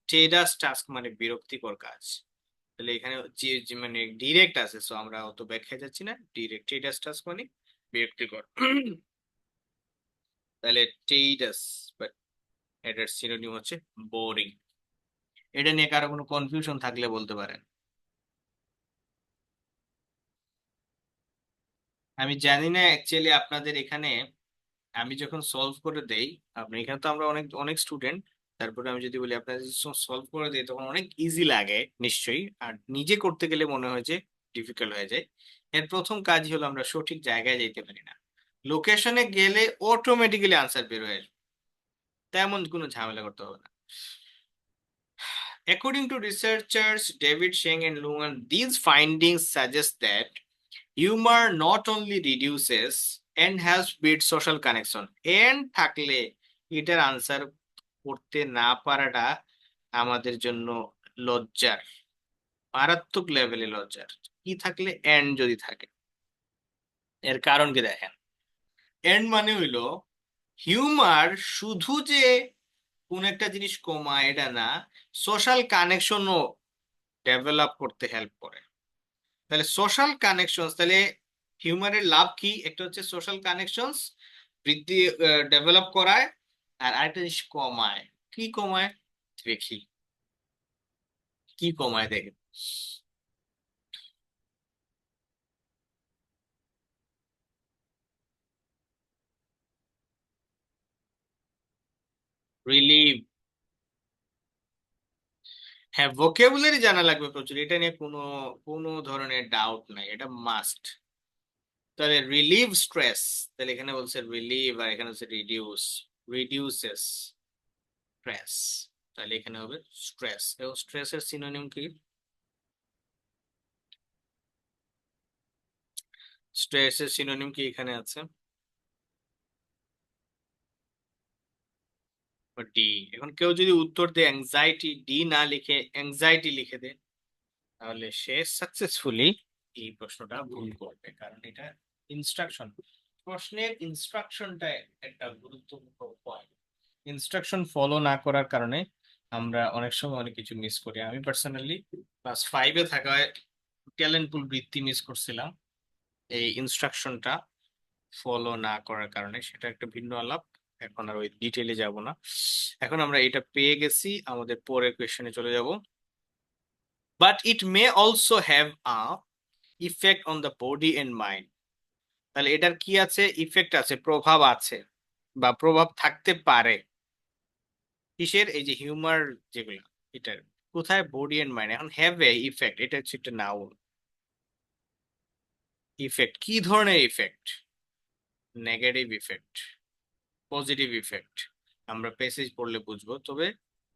tedious task মানে বিরক্তিকর কাজ। তাহলে এখানে মানে ডিরেক্ট আছে, সো আমরা অত ব্যাখ্যায় যাচ্ছি না, ডিরেক্ট। tedious task মানে বিরক্তিকর। তাহলে tedious, বাট এটার সিনোনিম হচ্ছে বোরিং। এটা নিয়ে কারো কোনো কনফিউশন থাকলে বলতে পারেন। আমি জানি না অ্যাকচুয়ালি আপনাদের এখানে, আমি যখন সলভ করে দেই, আপনি এখানে তো আমরা অনেক অনেক স্টুডেন্ট, তারপরে আমি যদি বলি আপনাদের সলভ করে দেই তখন অনেক ইজি লাগে নিশ্চয়ই, আর নিজে করতে গেলে মনে হয় যে ডিফিকাল্ট হয়ে যায়। এর প্রথম কাজই হলো আমরা সঠিক জায়গায় যেতে পারি না। লোকেশনে গেলে অটোমেটিক্যালি আনসার বের হয়ে আসবে, তেমন কোনো ঝামেলা করতে হবে না। According to researchers David Sheng and Luan, these findings suggest that humor not only reduces and helps build social connection, and থাকলে এটার আনসার করতে না পারাটা আমাদের জন্য লজ্জার, মারাত্মক লেভেলে লজ্জার। কি থাকলে, এন্ড যদি থাকে। এর কারণ কি দেখেন, এন্ড মানে হইলো হিউমার শুধু যে কোন একটা জিনিস কমায় এটা না, সোশ্যাল কানেকশনও ডেভেলপ করতে হেল্প করে। তাহলে সোশ্যাল কানেকশনস, তাহলে হিউমারের লাভ কি, একটা হচ্ছে সোশ্যাল কানেকশনস বৃদ্ধি, ডেভেলপ করায়, আর আরেকটা জিনিস কমায়। কি কমায় দেখি, কি কমায় দেখেন। রিলিভ, হ্যাঁ ভোকাবুলারি জানা লাগবে প্রচুর, এটা নিয়ে কোনো কোনো ধরনের ডাউট নাই, এটা মাস্ট। তাহলে রিলিভ স্ট্রেস, তাহলে এখানে বলছে রিলিভ, আর এখানে হচ্ছে রিডিউস, রিডিউসেস স্ট্রেস। তাহলে এখানে হবে স্ট্রেস, এবং স্ট্রেসের সিনোনিম কি, স্ট্রেসের সিনোনিম কি এখানে আছে ডি। এখন কেউ যদি উত্তর দেয় অ্যাংজাইটি, ডি না লিখে অ্যাংজাইটি লিখে দেয়, তাহলে সে সাকসেসফুলি এই প্রশ্নটা ভুল করবে, কারণ এটা ইনস্ট্রাকশন। প্রশ্নের ইনস্ট্রাকশনটা একটা গুরুত্বপূর্ণ পয়েন্ট। ইনস্ট্রাকশন ফলো না করার কারণে আমরা অনেক সময় অনেক কিছু মিস করি। আমি পার্সোনালি ক্লাস 5-এ থাকায় ট্যালেন্ট পুল বৃত্তি মিস করছিলাম এই ইনস্ট্রাকশনটা ফলো না করার কারণে। সেটা একটা ভিন্ন আলাপ, এখন আর ওই ডিটেইলে যাব না। এখন আমরা এটা পেয়ে গেছি, আমাদের পরের কোয়েশ্চনে চলে যাব। But it may also have a effect on the body and mind. তাহলে এটার কি আছে, ইফেক্ট আছে, প্রভাব আছে, বা প্রভাব থাকতে পারে। কিসের, এই যে হিউমার যেগুলো, এটার কোথায়, বডি এন্ড মাইন্ড। এখন হ্যাভ এ ইফেক্ট, এটা হচ্ছে একটা নাউন। ইফেক্ট কি ধরনের effect, negative effect, positive effect, আমরা প্যাসেজ পড়লে বুঝবো। তবে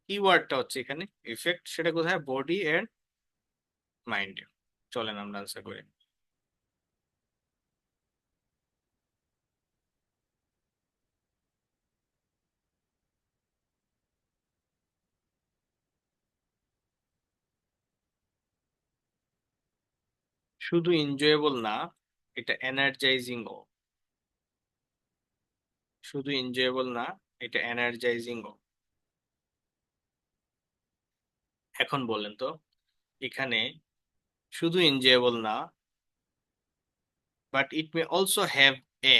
কিওয়ার্ডটা হচ্ছে এখানে ইফেক্ট, সেটা কোথায়, বডি এন্ড মাইন্ডে। চলেন আমরা আনসার করি। শুধু এনজয়েবল না, এটা এনার্জাইজিংও। শুধু এনজয়েবল না, এটা এনার্জাইজিংও। এখন বলেন তো, এখানে শুধু এনজয়েবল না, but it may also have a.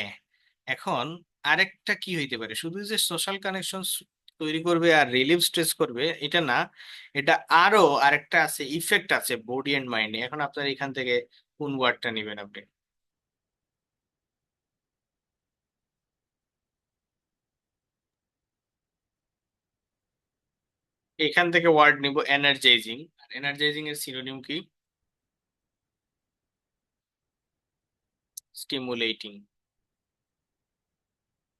এখন আরেকটা কি হইতে পারে, শুধু যে সোশ্যাল কানেকশন তৈরি করবে আর রিলিভ স্ট্রেস করবে এটা না, এটা আরো আরেকটা আছে, ইফেক্ট আছে বডি এন্ড মাইন্ডে। এখন আপনার এখান থেকে কোন ওয়ার্ডটা নেবেন আপনি? এখান থেকে ওয়ার্ড নিব এনার্জাইজিং। আর এনার্জাইজিং এর সিনোনিম কি? স্টিমুলেটিং।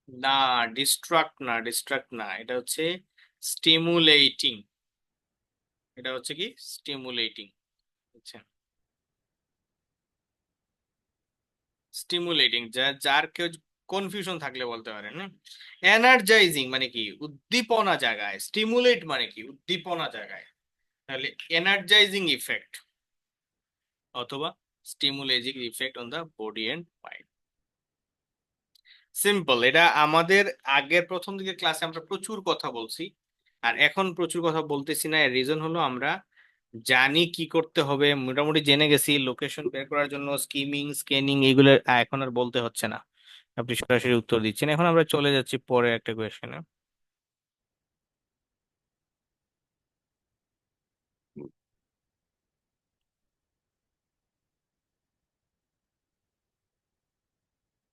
না, ডিস্ট্রাক্ট না, এটা হচ্ছে স্টিমুলেটিং। এটা হচ্ছে কি স্টিমুলেটিং। আচ্ছা, স্টিমুলেটিং, যার কেউ কনফিউশন থাকলে বলতে পারেন। এনার্জাইজিং মানে কি উদ্দীপনা জাগায়, স্টিমুলেট মানে কি উদ্দীপনা জাগায়। তাহলে এনার্জাইজিং ইফেক্ট অথবা stimulating effect on the body and mind. Simple. এটা আমাদের আগের প্রথম দিকে ক্লাসে আমরা প্রচুর কথা বলছি, আর এখন প্রচুর কথা বলতেছি না। এর রিজন হলো আমরা জানি কি করতে হবে, মোটামুটি জেনে গেছি। লোকেশন বের করার জন্য স্কিমিং, স্ক্যানিং এগুলো এখন আর বলতে হচ্ছে না, আপনি সরাসরি উত্তর দিচ্ছেন। এখন আমরা চলে যাচ্ছি পরে একটা কোয়েশ্চেনে।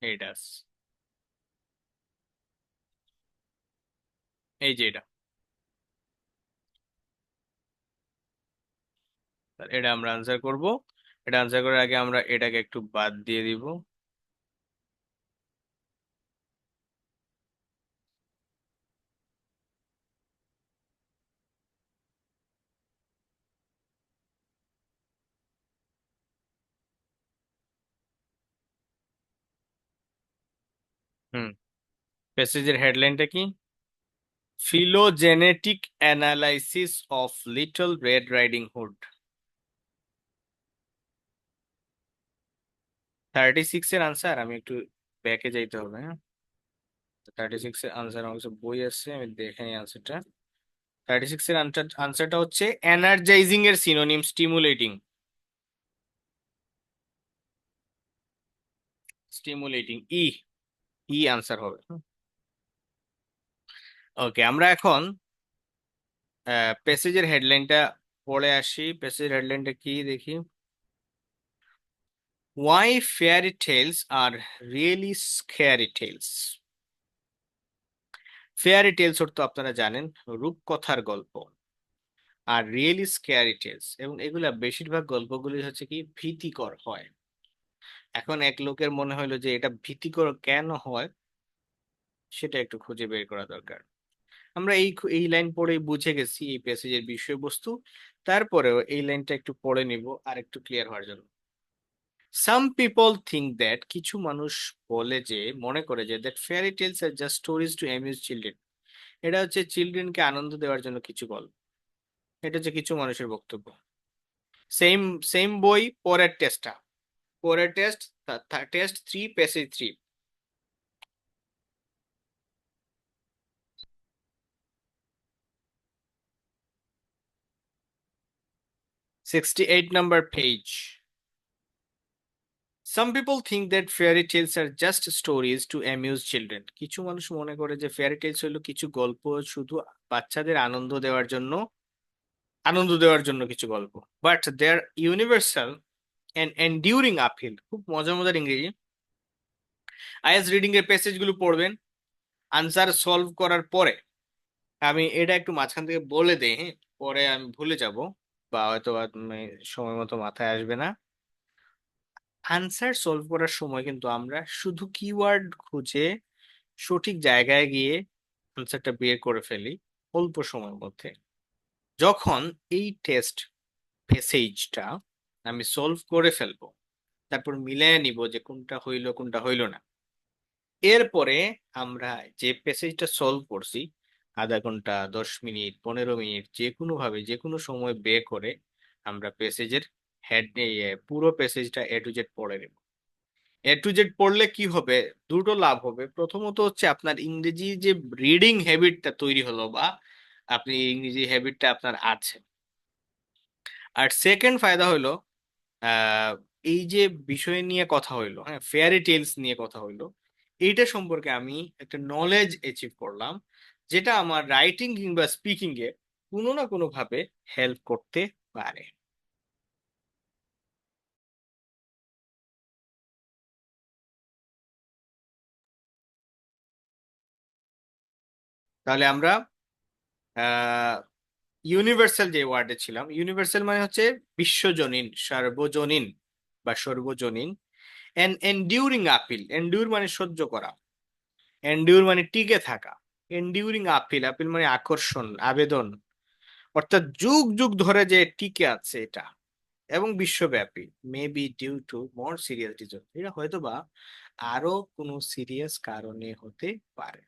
এইটা, এই যে এটা, এটা আমরা আনসার করব। এটা আনসার করার আগে আমরা এটাকে একটু বাদ দিয়ে দিব। হুম, প্যাসেজের হেডলাইনটা কি? Phylogenetic analysis of Little Red Riding Hood. 36 এর আনসার, আমি একটু ব্যাকে যাইতে হবে। হ্যাঁ, 36 এর আনসার আমার কাছে বই আছে, আমি দেখে নিই আনসারটা। 36 এর আনসারটা হচ্ছে এনার্জাইজিং এর সিনোনিম স্টিমুলেটিং। স্টিমুলেটিং, ই ই আনসার হবে। ওকে, আমরা এখন প্যাসেজের হেডলাইনটা পড়ে আসি। প্যাসেজের হেডলাইনটা কি দেখি। Why fairy tales are really scary tales. Fairy tales অর্থ আপনারা জানেন রূপকথার গল্প, আর রিয়েলি স্ক্যারি টেলস, এবং এগুলা বেশিরভাগ গল্পগুলি হচ্ছে কি ভীতিকর হয়। এখন এক লোকের মনে হলো যে এটা ভীতিকর কেন হয়, সেটা একটু খুঁজে বের করা দরকার। আমরা এই লাইন পড়েই বুঝে গেছি এই প্যাসেজের বিষয়বস্তু। তারপরেও এই লাইনটা একটু পড়ে নিব আর একটু ক্লিয়ার হওয়ার জন্য। সাম পিপল থিঙ্ক দ্যাট, কিছু মানুষ বলে যে, মনে করে যে, that fairy tales are just stories to amuse children. এটা হচ্ছে চিলড্রেনকে আনন্দ দেওয়ার জন্য কিছু গল্প। এটা হচ্ছে কিছু মানুষের বক্তব্য। সেম সেম বই, পরের টেস্টটা, পরের টেস্ট, টেস্ট 3 passage 3, 68 number page. Some people think that fairy tales are just stories to amuse children. কিছু মানুষ মনে করে যে ফেয়ারি টেলস হলো কিছু গল্প শুধু বাচ্চাদের আনন্দ দেওয়ার জন্য কিছু গল্প। But they are universal and enduring appeal. খুব মজার মজার ইংরেজি। আইএস রিডিং এর প্যাসেজ গুলো পড়বেন, আনসার সলভ করার পরে আমি এটা একটু মাঝখান থেকে বলে দেই, হ্যাঁ, পরে আমি ভুলে যাব বা হয়তো সময় মতো মাথায় আসবে না। আনসার সলভ করার সময় কিন্তু আমরা শুধু কিওয়ার্ড খুঁজে সঠিক জায়গায় গিয়ে আনসারটা বের করে ফেলি অল্প সময়ের মধ্যে। যখন এই টেস্ট প্যাসেজটা আমি সলভ করে ফেলবো, তারপর মিলিয়ে নিব যে কোনটা হইলো কোনটা হইলো না। এরপরে আমরা যে প্যাসেজটা সলভ করছি, আধা ঘন্টা, 10 মিনিট, 15 মিনিট, যে কোনো ভাবে যে কোনো সময় বের করে আমরা প্যাসেজের হেড পুরো প্যাসেজটা এ টু জেড পড়ে নেব। এ টু জেড পড়লে কি হবে, দুটো লাভ হবে। প্রথমত হচ্ছে আপনার ইংরেজি যে রিডিং হ্যাবিটটা তৈরি হলো, বা আপনি ইংরেজি হ্যাবিটটা আপনার আছে। আর সেকেন্ড ফায়দা হলো, আহ, এই যে বিষয় নিয়ে কথা হইলো, হ্যাঁ, ফেয়ারি টেলস নিয়ে কথা হইলো, এইটা সম্পর্কে আমি একটা নলেজ অ্যাচিভ করলাম, যেটা আমার রাইটিং কিংবা স্পিকিং এ কোনো না কোনো ভাবে হেল্প করতে পারে। তাহলে আমরা ইউনিভার্সাল যে ওয়ার্ডে ছিলাম, ইউনিভার্সাল মানে হচ্ছে বিশ্বজনীন, সার্বজনীন বা সর্বজনীন। এন্ডিউরিং আপিল, এন্ডিউর মানে সহ্য করা, এন্ডিউর মানে টিকে থাকা, এন্ডিউরিং আপিল, আপিল মানে আকর্ষণ, আবেদন, অর্থাৎ যুগ যুগ ধরে যে টিকে আছে এটা, এবং বিশ্বব্যাপী। May be due to more serious reason, এটা হয়তো বা আরো কোনো সিরিয়াস কারণে হতে পারে।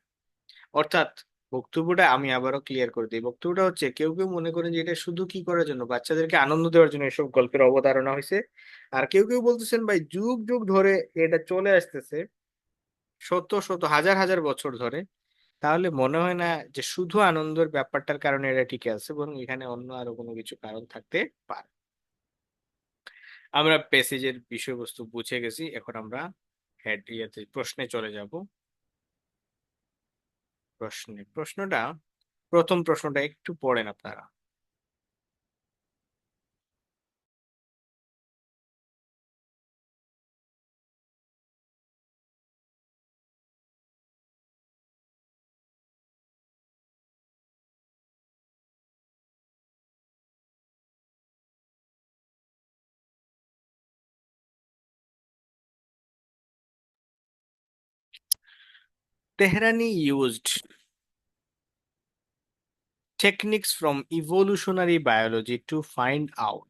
অর্থাৎ বক্তব্যটা আমি আবারও ক্লিয়ার করে দিই, বক্তব্যটা হচ্ছে কেউ কেউ মনে করেন যে এটা শুধু কি করার জন্য, বাচ্চাদেরকে আনন্দ দেওয়ার জন্য এসব গল্পের অবতারণা হয়েছে। আর কেউ কেউ বলতেছেন ভাই যুগ যুগ ধরে এটা চলে আসতেছে, শত শত হাজার হাজার বছর ধরে। তাহলে মনে হয় না যে শুধু আনন্দের ব্যাপারটার কারণে এটা টিকে আছে, বরং এখানে অন্য আরো কোনো কিছু কারণ থাকতে পারে। আমরা প্যাসেজের বিষয়বস্তু বুঝে গেছি, এখন আমরা প্রশ্নে চলে যাব। প্রশ্নটা, প্রথম প্রশ্নটা একটু পড়েন আপনারা। Tehrani used techniques from evolutionary biology to find out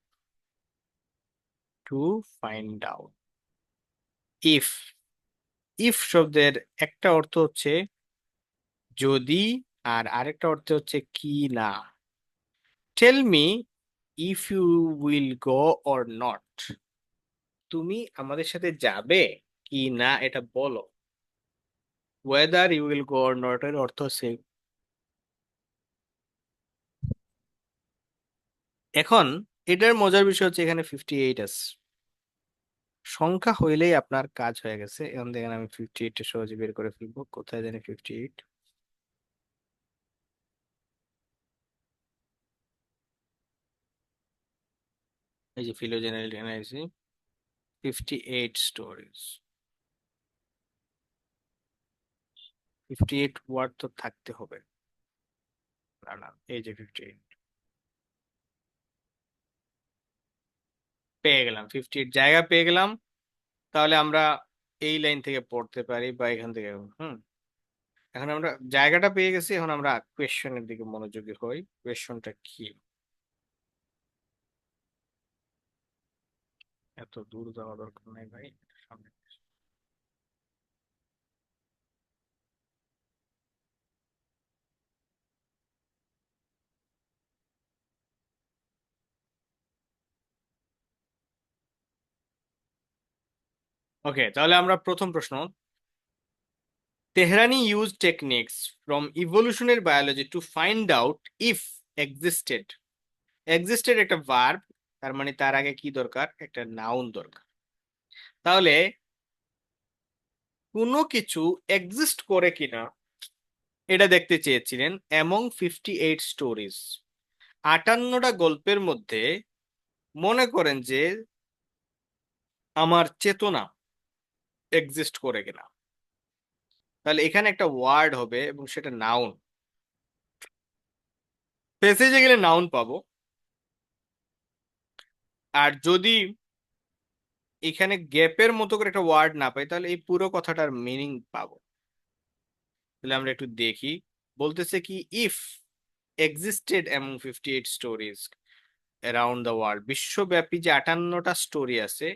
if শব্দের একটা অর্থ হচ্ছে যদি, আর আরেকটা অর্থ হচ্ছে কি না। Tell me if you will go or not, তুমি আমাদের সাথে যাবে কি না এটা বলো। Whether you will go or not এর অর্থ হচ্ছে। এখন এটার মজার বিষয় হচ্ছে এখানে 58 আছে, সংখ্যা হইলেই আপনার কাজ হয়ে গেছে। এখন দেখেন আমি 58 সহজে বের করে ফেলবো, কোথায় জানি 58, এই যে ফিলোজেনারি এনার্জি, 58 স্টোরিজ, 58 ওয়ার্ড তো থাকতে হবে। না না, এই যে 58 পেয়ে গেলাম, 58 জায়গা পেয়ে গেলাম। তাহলে আমরা এই লাইন থেকে পড়তে পারি বা এখান থেকে। হুম, এখন আমরা জায়গাটা পেয়ে গেছি, এখন আমরা কোয়েশ্চেনের দিকে মনোযোগী হই। কোয়েশ্চনটা কি? এত দূর যাওয়া দরকার নাই ভাই, সামনে। ওকে, তাহলে আমরা প্রথম প্রশ্ন, Tehrani used techniques from evolutionary biology to find out if existed. Existed একটা ভার্ব, তার মানে তার আগে কি দরকার, একটা নাউন দরকার। তাহলে কোনো কিছু এক্সিস্ট করে কিনা এটা দেখতে চেয়েছিলেন। অ্যামং 58 স্টোরিজ, 58টা গল্পের মধ্যে মনে করেন যে আমার চেতনা এক্সিস্ট করে কিনা। তাহলে এখানে একটা ওয়ার্ড হবে এবং সেটা নাউন। প্যাসেজে গেলে নাউন পাবো, আর যদি এখানে গ্যাপের মতো করে একটা ওয়ার্ড না পাই, তাহলে এই পুরো কথাটার মিনিং পাবো। তাহলে আমরা একটু দেখি, বলতেছে কি if existed among 58 stories around the world, বিশ্বব্যাপী যে 58টা স্টোরি আছে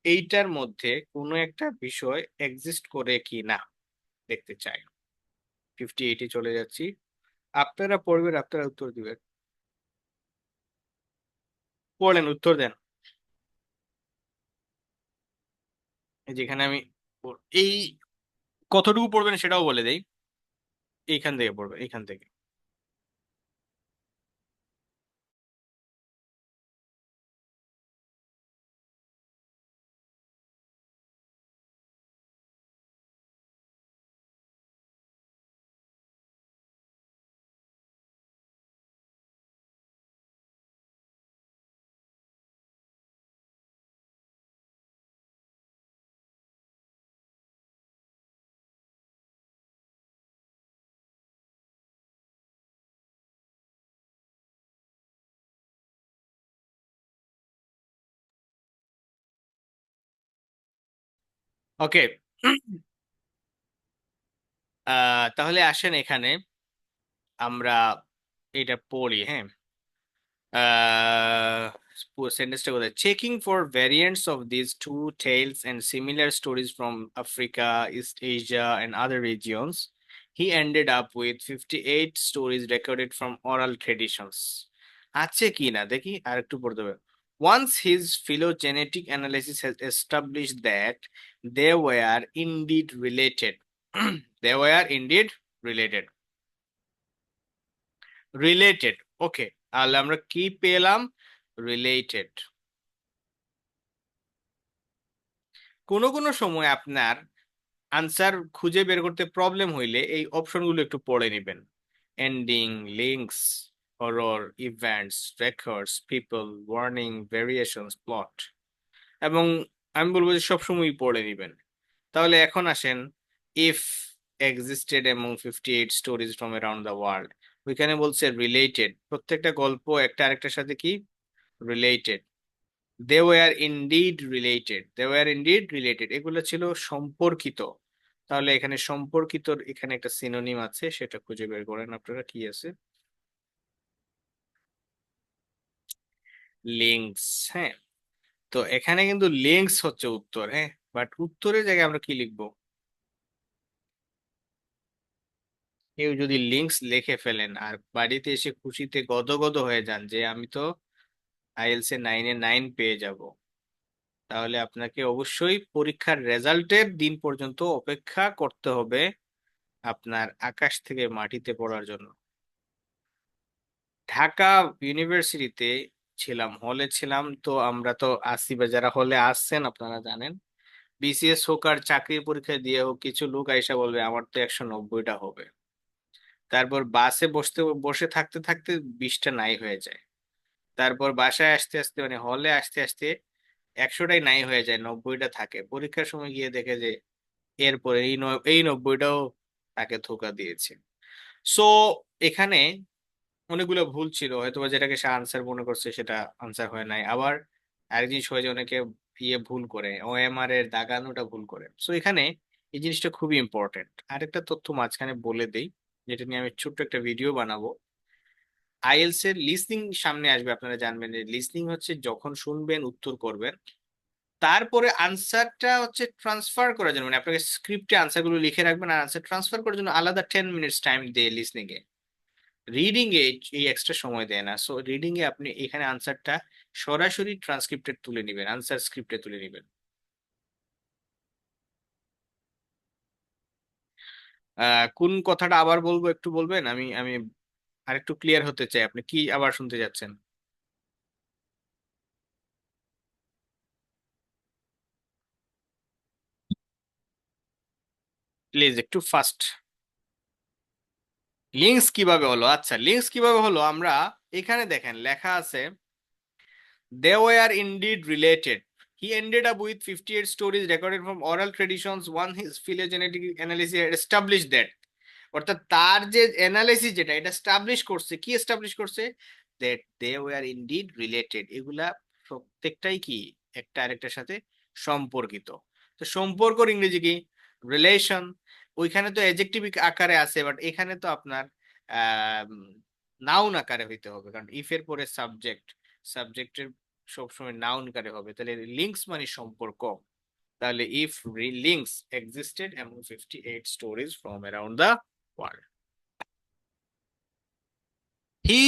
এইটার মধ্যে কোনো একটা বিষয় এক্সিস্ট করে কি না দেখতে চাই। 58-এ চলে যাচ্ছি, আপনারা পড়বেন, আপনারা উত্তর দিবেন। পড়েন, উত্তর দেন। যেখানে আমি এই কতটুকু পড়বেন সেটাও বলে দেই। এইখান থেকে পড়বে, এইখান থেকে। ওকে, তাহলে আসেন এখানে আমরা এটা পড়ি, হ্যাঁ। সেন্টেন্সটা কোথায়? Checking for variants of this two tales and similar stories from Africa, East Asia and other regions, he ended up with 58 stories recorded from oral traditions. আছে কি না দেখি, আর একটু পড়তে হবে। Once his phylogenetic analysis has established that they were indeed related. They were indeed related. Related, okay, তাহলে আমরা কি পেলাম? রিলেটেড। কোনো কোনো সময় আপনার আনসার খুঁজে বের করতে প্রবলেম হইলে এই অপশনগুলো একটু পড়ে নেবেন। Ending, links, horror, events, records, people, warning, variations, plot. এবং আমি বলবো যে সবসময় পড়ে নেবেন। তাহলে এখন আসেন, if existed among 58 stories from around the world, ওইখানে বলছে রিলেটেড, প্রত্যেকটা গল্প একটা আরেকটার সাথে কি related. They were indeed related, they were indeed related, এগুলো ছিল সম্পর্কিত। তাহলে এখানে সম্পর্কিত, এখানে একটা সিনোনিম আছে, সেটা খুঁজে বের করেন আপনারা, কি আছে? লিঙ্কস, হ্যাঁ। তো এখানে কিন্তু লিঙ্কস হচ্ছে উত্তর, হ্যাঁ। বাট উত্তরের জায়গায় আমরা কি লিখবো? কেউ যদি লিঙ্কস লিখে ফেলেন আর বাড়িতে এসে খুশিতে গদগদ হয়ে যান যে আমি তো আইএলস এ 9-এ 9 পেয়ে যাব, তাহলে আপনাকে অবশ্যই পরীক্ষার রেজাল্টের দিন পর্যন্ত অপেক্ষা করতে হবে আপনার আকাশ থেকে মাটিতে পড়ার জন্য। ঢাকা ইউনিভার্সিটিতে ছিলাম, হলে ছিলাম, তো আমরা তো আসি, বা যারা হলে আসছেন আপনারা জানেন, বিসিএস হোক আর চাকরির পরীক্ষা দিয়ে হোক, কিছু লোক আইসা বলবে আমার তো 190টা হবে। তারপর বাসে বসে থাকতে থাকতে 20টা নাই হয়ে যায়। তারপর বাসায় আসতে আসতে, মানে হলে আসতে আসতে 100টাই নাই হয়ে যায়, 90টা থাকে। পরীক্ষার সময় গিয়ে দেখে যে এরপরে এই 90টাও তাকে ধোকা দিয়েছে। সো এখানে অনেকগুলো ভুল ছিল, হয়তোবা যেটাকে সে আনসার মনে করছে সেটা আনসার হয় নাই। আবার আরেক জিনিস হয় যে অনেকে ভুল করে, ওএমআর এর দাগানোটা ভুল করে। সো এখানে এই জিনিসটা খুবই ইম্পর্টেন্ট। আরেকটা তথ্য মাঝখানে বলে দেই, যেটা নিয়ে আমি ছোট্ট একটা ভিডিও বানাবো। আইএলস এর লিসনিং সামনে আসবে, আপনারা জানবেন যে লিসনিং হচ্ছে যখন শুনবেন উত্তর করবেন, তারপরে আনসারটা হচ্ছে ট্রান্সফার করার জন্য, মানে আপনাকে স্ক্রিপ্টে আনসার গুলো লিখে রাখবেন আর আনসার ট্রান্সফার করার জন্য আলাদা 10 মিনিটস টাইম দিয়ে লিসনিং এ। রিডিং এ এই এক্সট্রা সময় দেয় না। সো রিডিং এ আপনি এখানে আনসারটা সরাসরি ট্রান্সক্রিপ্টে তুলে নেবেন, আনসার স্ক্রিপ্টে তুলে নেবেন। কোন কথাটা আবার বলবো একটু বলবেন? আমি আরেকটু ক্লিয়ার হতে চাই, আপনি কি আবার শুনতে যাচ্ছেন? প্লিজ একটু ফাস্ট। লিঙ্কস কিভাবে হলো? আচ্ছা, লিঙ্কস কিভাবে হলো, আমরা এখানে দেখেন লেখা আছে they were indeed related. He ended up with 58 stories recorded from oral traditions. One his phylogenetic analysis had established that. অর্থাৎ তার যে অ্যানালাইসিস, যেটা এটা এস্টাবলিশ করছে, কি এস্টাবলিশ করছে? That they were indeed related. এগুলা প্রত্যেকটাই কি একটা আরেকটার সাথে সম্পর্কিত। তো সম্পর্কর ইংরেজি কি? রিলেশন। ওইখানে তো অ্যাডজেক্টিভ আকারে আছে, বাট এখানে তো আপনার নাউন আকারে হইতে হবে, কারণ ইফ এর পরে সাবজেক্ট, সাবজেক্টের সবসময় নাউন আকারে হবে। তাহলে লিঙ্কস মানে সম্পর্ক। তাহলে ইফ লিঙ্কস এক্সিস্টেড এমন 58 stories from around the world. He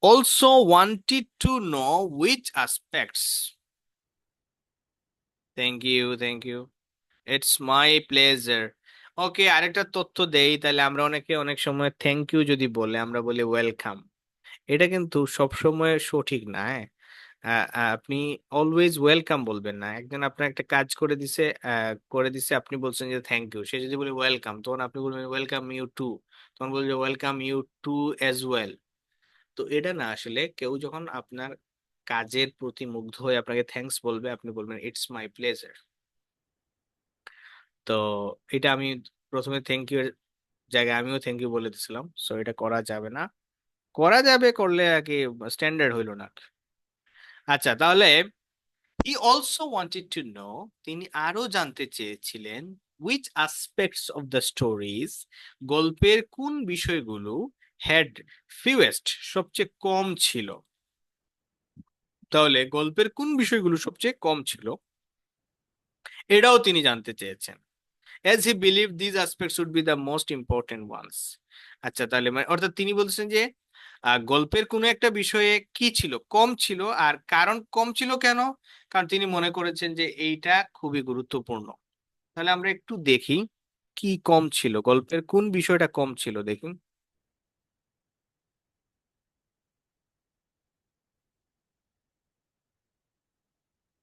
also wanted to know which aspects. Thank you, thank you. It's my pleasure. Okay, আরেকটা তথ্য দেই তাহলে। আমরা অনেকে অনেক সময় থ্যাংক ইউ যদি বলে আমরা বলি ওয়েলকাম। এটা কিন্তু সব সময় সঠিক না, হ্যাঁ। আপনি অলওয়েজ ওয়েলকাম বলবেন না। একজন আপনার একটা কাজ করে দিছে, আপনি বলছেন যে থ্যাংক ইউ। সে যদি বলে ওয়েলকাম, তখন আপনি বলবেন ওয়েলকাম ইউ টু। তখন বলবেন welcome you too as well. তো এটা না, আসলে কেউ যখন আপনার কাজের প্রতি মুগ্ধ হয়ে আপনাকে থ্যাঙ্কস বলবে, আপনি বলবেন ইটস মাই প্লেজার। তো এটা আমি প্রথমে থ্যাংক ইউ এর জায়গায় আমিও থ্যাংক ইউ বলে দিছিলাম, সো এটা করা যাবে না। করা যাবে, করলে আর কি স্ট্যান্ডার্ড হইলো না। আচ্ছা, তাহলে হি অলসো ওয়ান্টেড টু নো, তিনি আরো জানতে চেয়েছিলেন, which aspects of the stories, গল্পের কোন বিষয়গুলো had fewest, সবচেয়ে কম ছিল। তাহলে গল্পের কোন বিষয়গুলো সবচেয়ে কম ছিল এটাও তিনি জানতে চেয়েছেন, as he believed these aspects would be the most important ones। আচ্ছা, তাহলে অর্থাৎ তিনি বলছেন যে গল্পের কোনো একটা বিষয়ে কি ছিল, কম ছিল। আর কারণ কম ছিল কেন? কারণ তিনি মনে করেছেন যে এইটা খুবই গুরুত্বপূর্ণ। তাহলে আমরা একটু দেখি কি কম ছিল, গল্পের কোন বিষয়টা কম ছিল দেখুন।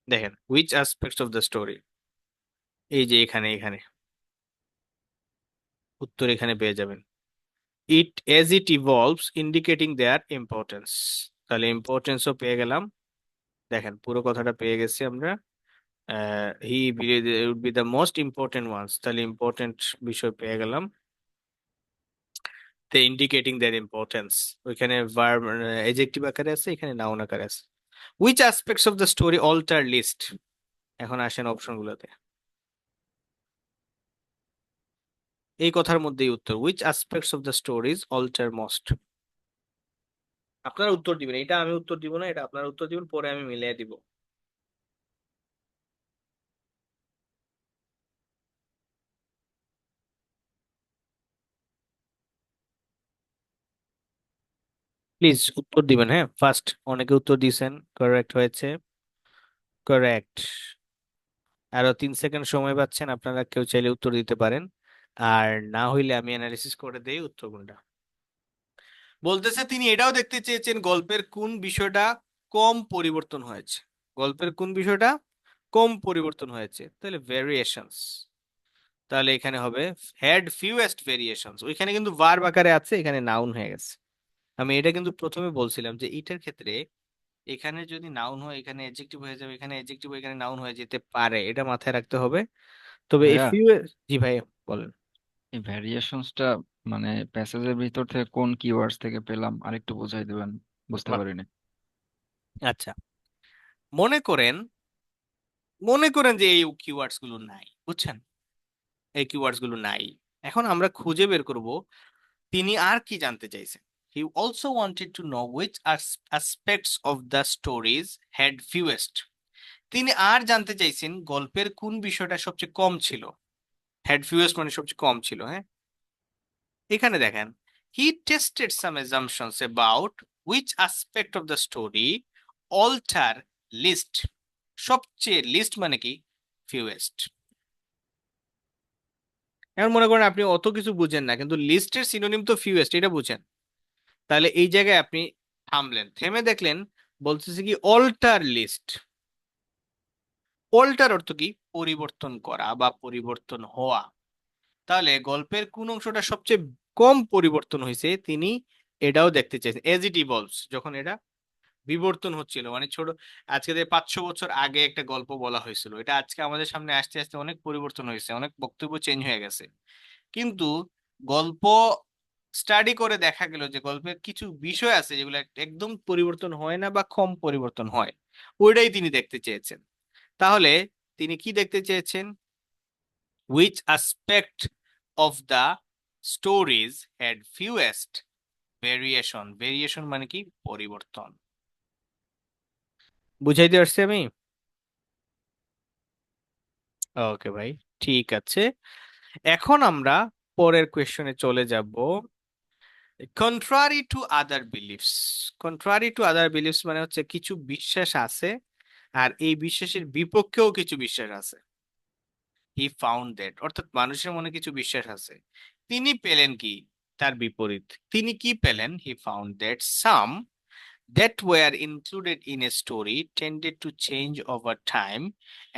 দেখেন, which aspects of the story, এই যে এখানে এখানে উত্তর এখানে পেয়ে যাবেন। ইট as it evolves indicating their importance। তাহলে ইম্পর্টেন্সও পেয়ে গেলাম। দেখেন, পুরো কথাটা পেয়ে গেছি আমরা। He would be the most important ones, তাহলে ইম্পর্টেন্ট বিষয় পেয়ে গেলাম। তে ইন্ডিকেটিং দেয়ার ইম্পর্টেন্স, ওইখানে ভার্ব এডজেক্টিভ আকারে আছে, এখানে নাউন আকারে আছে। Which aspects of the story alter least. এখন আসেন অপশনগুলোতে, এই কথার মধ্যেই উত্তর। Which aspects of the stories alter most. আপনারা উত্তর দিবেন, এটা আমি উত্তর দিব না, এটা আপনারা উত্তর দিবেন, পরে আমি মিলিয়ে দিব। প্লিজ উত্তর দিবেন, হ্যাঁ। ফার্স্ট অনেকে উত্তর দিয়েছেন, কারেক্ট হয়েছে, কারেক্ট। আরো 3 সেকেন্ড সময় পাচ্ছেন, আপনারা কেউ চাইলে উত্তর দিতে পারেন, আর না হইলে আমি অ্যানালিসিস করে দেই উত্তর কোনটা। বলতেছে তিনি এটাও দেখতে চেয়েছেন গল্পের কোন বিষয়টা কম পরিবর্তন হয়েছে। গল্পের কোন বিষয়টা কম পরিবর্তন হয়েছে, তাহলে ভেরিয়েশনস। তাহলে এখানে হবে হ্যাড ফিউয়েস্ট ভেরিয়েশনস। ওইখানে কিন্তু ভার্ব আকারে আছে, এখানে নাউন হয়ে গেছে। আমি এটা কিন্তু প্রথমে বলছিলাম যে এটার ক্ষেত্রে এখানে যদি নাউন হয় এখানে এডজেক্টিভ হয়ে যাবে, এখানে এডজেক্টিভ এখানে নাউন হয়ে যেতে পারে, এটা মাথায় রাখতে হবে। তবে এই ভাইয়া, ফিউ, জি ভাই বলেন। এই ভ্যারিয়েশনসটা মানে প্যাসেজের ভিতর থেকে কোন কিওয়ার্ডস থেকে পেলাম আরেকটু বুঝাই দিবেন, বুঝতে বা- পারিনি। আচ্ছা, মনে করেন মনে করেন যে এই কিওয়ার্ডস গুলো নাই, বুঝছেন, এই কিওয়ার্ডস গুলো নাই। এখন আমরা খুঁজে বের করব তিনি আর কি জানতে চাইছেন। He also wanted to know which aspects of the stories had fewest. তিনি আর জানতে চাইছেন গল্পের কোন বিষয়টা সবচেয়ে কম ছিল। হ্যাড ফিউয়েস্ট মানে সবচেয়ে কম ছিল, হ্যাঁ। এখানে দেখেন, he tested some assumptions about which aspect of the story alter least. সবচেয়ে, লিস্ট মানে কি, ফিউয়েস্ট। এখন মনে করেন আপনি অত কিছু বুঝেন না, কিন্তু লিস্টের সিনোনিম তো ফিউয়েস্ট, এটা বুঝেন। তাহলে এই জায়গায় আপনি থামলেন, থেমে দেখলেন বলতেছে কি অল্টার লিস্ট। অল্টার অর্থ কি, পরিবর্তন করা বা পরিবর্তন হওয়া। তাহলে গল্পের কোন অংশটা সবচেয়ে কম পরিবর্তন হয়েছে তিনি এটাও দেখতে চাইছেন। এজ ইট ইভলভস, যখন এটা বিবর্তন হচ্ছিল, মানে ছোট, আজকে থেকে 500 বছর আগে একটা গল্প বলা হয়েছিল, এটা আজকে আমাদের সামনে আসতে আসতে অনেক পরিবর্তন হয়েছে, অনেক বক্তব্য চেঞ্জ হয়ে গেছে। কিন্তু গল্প স্টাডি করে দেখা গেল যে গল্পের কিছু বিষয় আছে যেগুলো একদম পরিবর্তন হয় না বা কম পরিবর্তন হয়, ওইটাই তিনি দেখতে চেয়েছেন। তাহলে তিনি কি দেখতে চেয়েছেন? which aspect of the stories had fewest variation। Variation মানে কি, পরিবর্তন। বুঝাইতে পারছি আমি? ওকে ভাই, ঠিক আছে। এখন আমরা পরের কোয়েশ্চনে চলে যাব। Contrary to other beliefs. Contrary to other beliefs মানে হচ্ছে কিছু বিশ্বাস আছে আর এই বিশ্বাসের বিপক্ষেও কিছু বিশ্বাস আছে। হি ফাউন্ড দ্যাট, অর্থাৎ মানুষের মনে কিছু বিশ্বাস আছে, তিনি পেলেন কি তার বিপরীত। তিনি কি পেলেন? He found that some that were included in a story tended to change over time,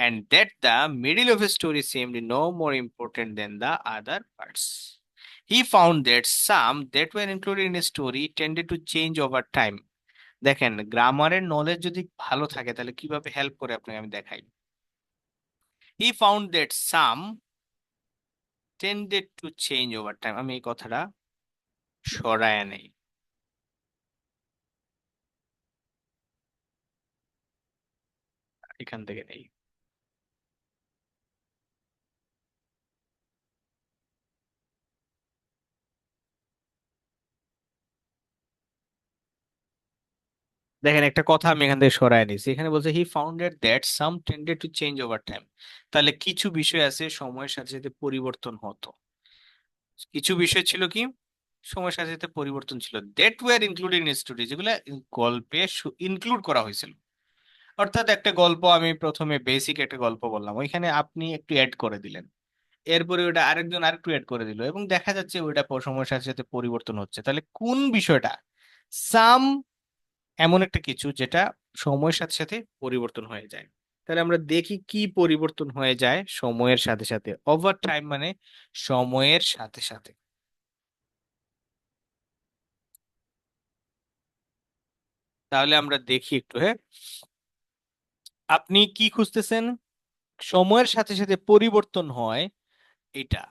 and that the middle of a story seemed no more important than the other parts. He found that some that were included in a story tended to change over time. দেখেন, গ্রামারের knowledge যদি ভালো থাকে তাহলে কিভাবে help করে আপনাকে আমি দেখাই। He found that some tended to change over time, আমি এই কথাটা সরায় নেই। এখান থেকে নেই। দেখেন, একটা কথা আমি এখান থেকে সরায় নিছি, এখানে বলছে he founded that some tended to change over time. তাহলে কিছু বিষয় আছে সময়ের সাথে সাথে পরিবর্তন হতো, কিছু বিষয় ছিল কি সময়ের সাথে সাথে পরিবর্তন ছিল, that were included in story, যেগুলো গল্পে ইনক্লুড করা হয়েছিল। অর্থাৎ একটা গল্প আমি প্রথমে বেসিক একটা গল্প বললাম, ওইখানে আপনি একটু অ্যাড করে দিলেন, এরপরে ওটা আরেকজন আরেকটু অ্যাড করে দিল, এবং দেখা যাচ্ছে ওইটা সময়ের সাথে সাথে পরিবর্তন হচ্ছে। তাহলে কোন বিষয়টা? সাম, এমন একটা কিছু যেটা সময়ের সাথে সাথে পরিবর্তন হয়ে যায়। তাহলে আমরা দেখি কি পরিবর্তন হয়ে যায় সময়ের সাথে সাথে। ওভার টাইম মানে সময়ের সাথে সাথে। তাহলে আমরা দেখি একটু, হ্যাঁ, আপনি কি খুঁজতেছেন? সময়ের সাথে সাথে পরিবর্তন হয় এটা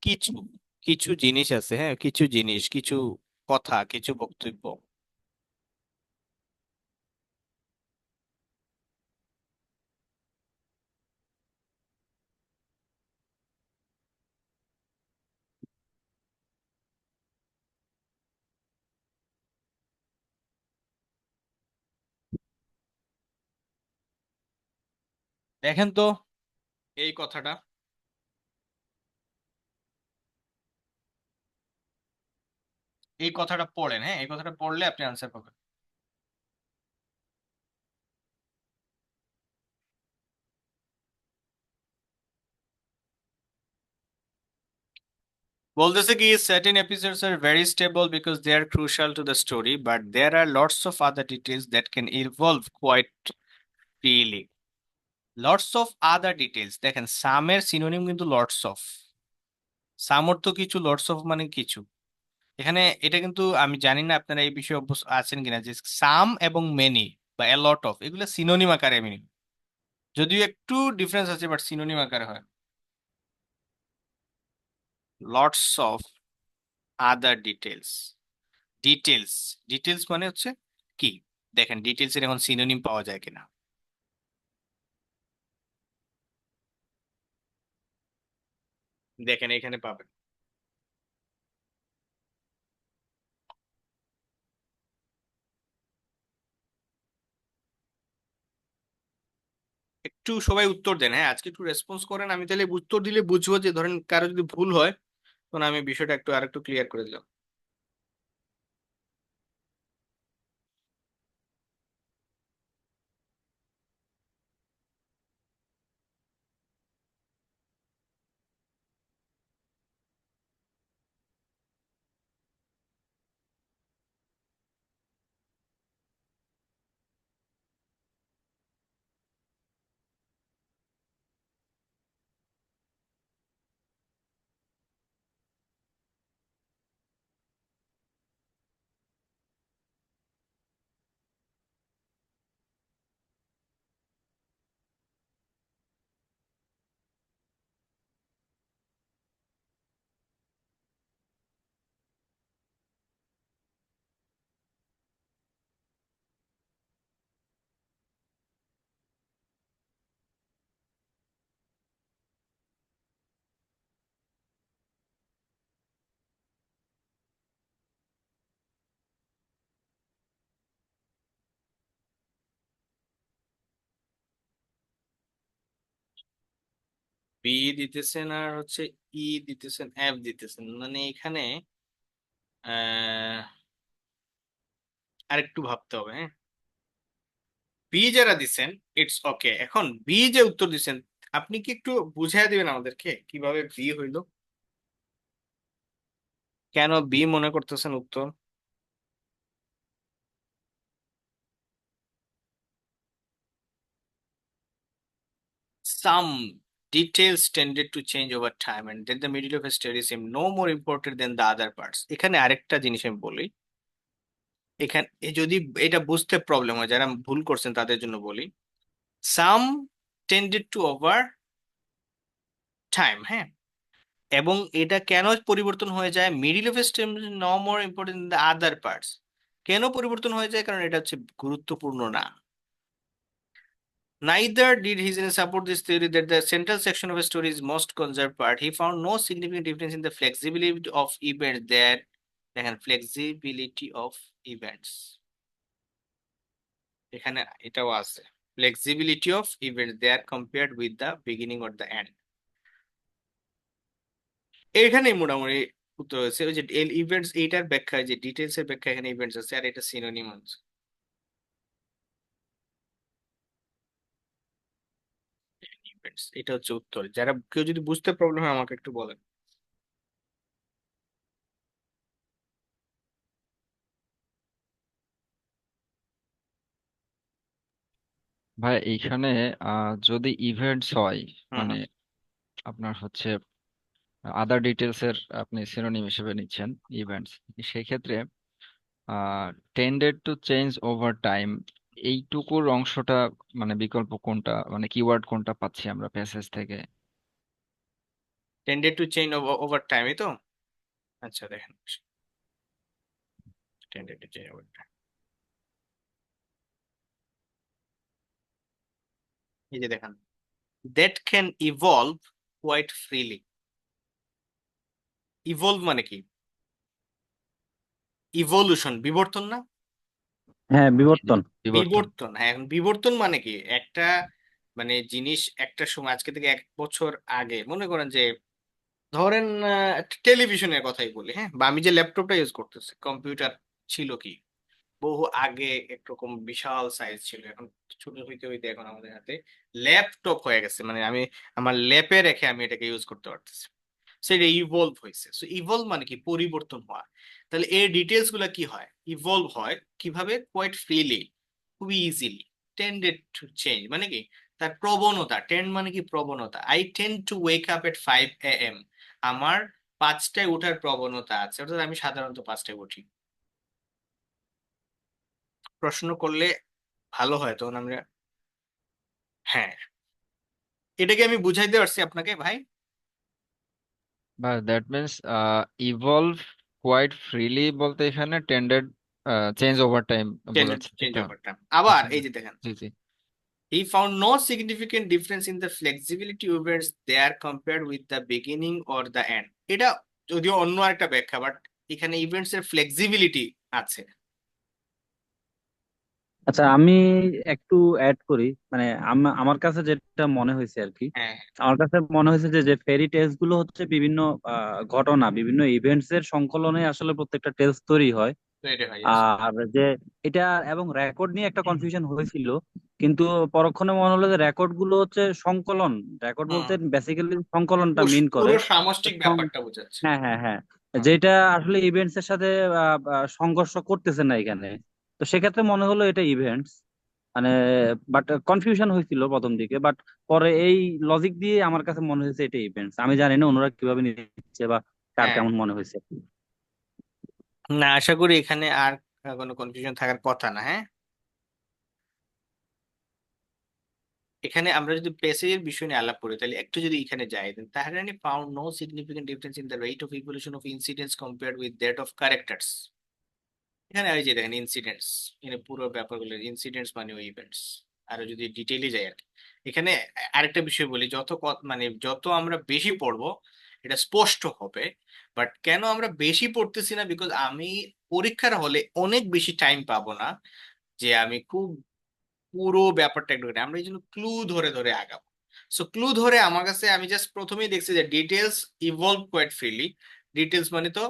কিছু কিছু জিনিস আছে, হ্যাঁ, কিছু জিনিস, কিছু কথা, কিছু বক্তব্য। দেখেন তো এই কথাটা, এই কথাটা পড়েন, হ্যাঁ, এই কথাটা পড়লে আপনি আনসার পাবেন। বলতেছে কি certain episodes are very stable because they are crucial to the story, but there are lots of other details that can evolve quite freely. Lots of other details, দেখেন সামের সিনোনিম কিন্তু লটস অফ। সাম অর্থ কিছু, lots of মানে কিছু। এখানে এটা কিন্তু আমি জানি না আপনারা এই বিষয়ে অভ্যস্ত আছেন কিনা, যে সাম এবং মেনি বা এ লট অফ, এগুলো সিনোনিম আকারে মিনিং, যদিও একটু ডিফারেন্স আছে, বাট সিনোনিম আকারে হয়। Lots of other details, details, details মানে হচ্ছে কি? দেখেন ডিটেলস এর এখন সিনোনিম পাওয়া যায় কিনা। দেখেন এখানে পাবেন। একটু সবাই উত্তর দেন, হ্যাঁ, আজকে একটু রেসপন্স করেন, আমি তাহলে উত্তর দিলে বুঝবো যে ধরেন কারো যদি ভুল হয় তখন আমি বিষয়টা একটু আরেকটু ক্লিয়ার করে দিলাম। বি দিতেছেন আর হচ্ছে ই দিতেছেন, এফ দিতেছেন, মানে এখানে আহ আরেকটু ভাবতে হবে, হ্যাঁ। বি যারা দিচ্ছেন ইটস ওকে, এখন বি যে উত্তর দিচ্ছেন আপনি কি একটু বুঝাই দিবেন আমাদেরকে কিভাবে বি হইলো, কেন বি মনে করতেছেন উত্তর? Some details tended to change over time, and then the middle of a story seemed no more important than the other parts. এখানে আরেকটা জিনিস আমি বলি, এখানে যদি এটা বুঝতে প্রবলেম হয়, যারা ভুল করছেন তাদের জন্য বলি, some tended to over time, হ্যাঁ, এবং এটা কেন পরিবর্তন হয়ে যায়, middle of stem no more important the other parts, কেন পরিবর্তন হয়ে যায়, কারণ এটা হচ্ছে গুরুত্বপূর্ণ না। Neither did his support this theory that the central section of a story is most conserved part. He found no significant difference in the flexibility of events that দেখেন flexibility of events, এখানে এটাও আছে, flexibility of events there compared with the beginning or the end। এখানে মোটামুটি উত্তর হয়েছে, ওই যে ইভেন্টস এইটার ব্যাখ্যা, যে ডিটেলস এর ব্যাখ্যা এখানে ইভেন্টস আছে, আর এটা সিনোনিম আছে ইভেন্টস, এটা হচ্ছে উত্তর। যারা কেউ যদি বুঝতে প্রবলেম হয় আমাকে একটু বলেন। ভাই এইখানে যদি ইভেন্টস হয়, হুম মানে হুম। আপনার হচ্ছে আদার ডিটেলস এর আপনি সিনোনিম হিসেবে নিচ্ছেন ইভেন্টস, সেই ক্ষেত্রে tended to change over time, এইটুকুর অংশটা মানে বিকল্প কোনটা, মানে কিওয়ার্ড কোনটা পাচ্ছি আমরা প্যাসেজ থেকে? Tended to change over time, এই তো। আচ্ছা দেখেন, tended to change over time, এই যে দেখেন, that can evolve quite freely. Evolve মানে কি? ইভলিউশন, বিবর্তন না? হ্যাঁ, জি, জি, বিবর্তন। বিবর্তন। বিবর্তন, হ্যাঁ, এখন বিবর্তন মানে কি, একটা মানে জিনিস একটা সময়, আজকে থেকে 1 বছর আগে মনে করেন যে, ধরেন টেলিভিশনের কথাই বলি, হ্যাঁ, বা আমি যে ল্যাপটপটা ইউজ করতেছি, কম্পিউটার ছিল কি বহু আগে একরকম বিশাল সাইজ ছিল, এখন ছোট হইতে হইতে এখন আমাদের হাতে ল্যাপটপ হয়ে গেছে, মানে আমি আমার ল্যাপে রেখে আমি এটাকে ইউজ করতে পারতেছি। সেটা ইভলভ হয়েছে। সো ইভলভ মানে কি, পরিবর্তন হওয়া। তাহলে এর ডিটেলস গুলা কি হয়, ইভলভ হয় কিভাবে, কোয়াইট ফ্রিলি, খুবই ইজিলি। টেন্ডেড টু চেঞ্জ মানে কি, তার প্রবণতা, টেন্ড মানে কি প্রবণতা। I tend two wake up at 5 AM, আমার 5টায় ওঠার প্রবণতা আছে, অর্থাৎ আমি সাধারণত 5টায় উঠি। প্রশ্ন করলে ভালো হয়, তখন আমরা, হ্যাঁ, এটাকে আমি বুঝাইতে পারছি আপনাকে ভাই? বা that means evolve quite freely বলতে এখানে tended change over time tended বোঝাচ্ছে, তাই চেঞ্জ তো? Over time. আবার আচ্ছা, এই যে দেখেন, জি জি। he found no significant difference in the flexibility events there compared with the beginning or the end। এটা যদিও অন্য একটা ব্যাখ্যা, বাট এখানে ইভেন্টস এর ফ্লেক্সিবিলিটি আছে। আচ্ছা, আমি একটু অ্যাড করি। মানে আমার কাছে যেটা মনে হয়েছে আর কি, হ্যাঁ, আমার কাছে মনে হয়েছে যে যে ফেরি টেলস গুলো হচ্ছে বিভিন্ন ঘটনা, বিভিন্ন ইভেন্টস এর সংকলনে আসলে প্রত্যেকটা টেলস তৈরি হয়। তো এটা হয়, yes। আর যে এটা এবং রেকর্ড নিয়ে একটা কনফিউশন হয়েছিল, কিন্তু পরক্ষণে মনে হলো যে রেকর্ড গুলো হচ্ছে সংকলন। রেকর্ড বলতে হুম, বেসিক্যালি সংকলনটা মিন করে। পুরো তো সামষ্টিক ব্যাপারটা বোঝাচ্ছে। হ্যাঁ, হ্যাঁ, হ্যাঁ, হুম, যেটা আসলে ইভেন্টস এর সাথে সংঘর্ষ করতেছে না এখানে। তো সেক্ষেত্রে মনে হলো এটা ইভেন্টস, মানে বাট কনফিউশন হয়েছিল প্রথম দিকে, বাট পরে এই লজিক দিয়ে আমার কাছে মনে হয়েছে এটা ইভেন্টস। আমি জানি না অন্যরা কিভাবে নিচ্ছে বা কার হ্যাঁ, কেমন মনে হয়েছে। না আশা করি এখানে আর কোনো কনফিউশন থাকার কথা না, হ্যাঁ। এখানে আমরা যদি প্যাসেজের বিষয় নিয়ে আলাপ করি, তাহলে একটু যদি এখানে যাই, তাহলে found no significant difference in the rate of evolution of incidents compared with that of characters. এখানে ওই যে দেখেন ইনসিডেন্টস, এখানে পুরো ব্যাপারগুলো ইনসিডেন্টস মানে ওই ইভেন্টস। আরো যদি ডিটেইলে যাই আর কি, এখানে আরেকটা বিষয় বলি, যত মানে যত আমরা বেশি পড়বো এটা স্পষ্ট হবে। বাট কেন আমরা বেশি পড়তেছি না, বিকজ আমি পরীক্ষার হলে অনেক বেশি টাইম পাবো না যে আমি খুব পুরো ব্যাপারটা একটু আমরা এই জন্য ক্লু ধরে ধরে আগাবো। সো ক্লু ধরে আমার কাছে, আমি জাস্ট প্রথমেই দেখছি যে details evolve quite freely. Details মানে তো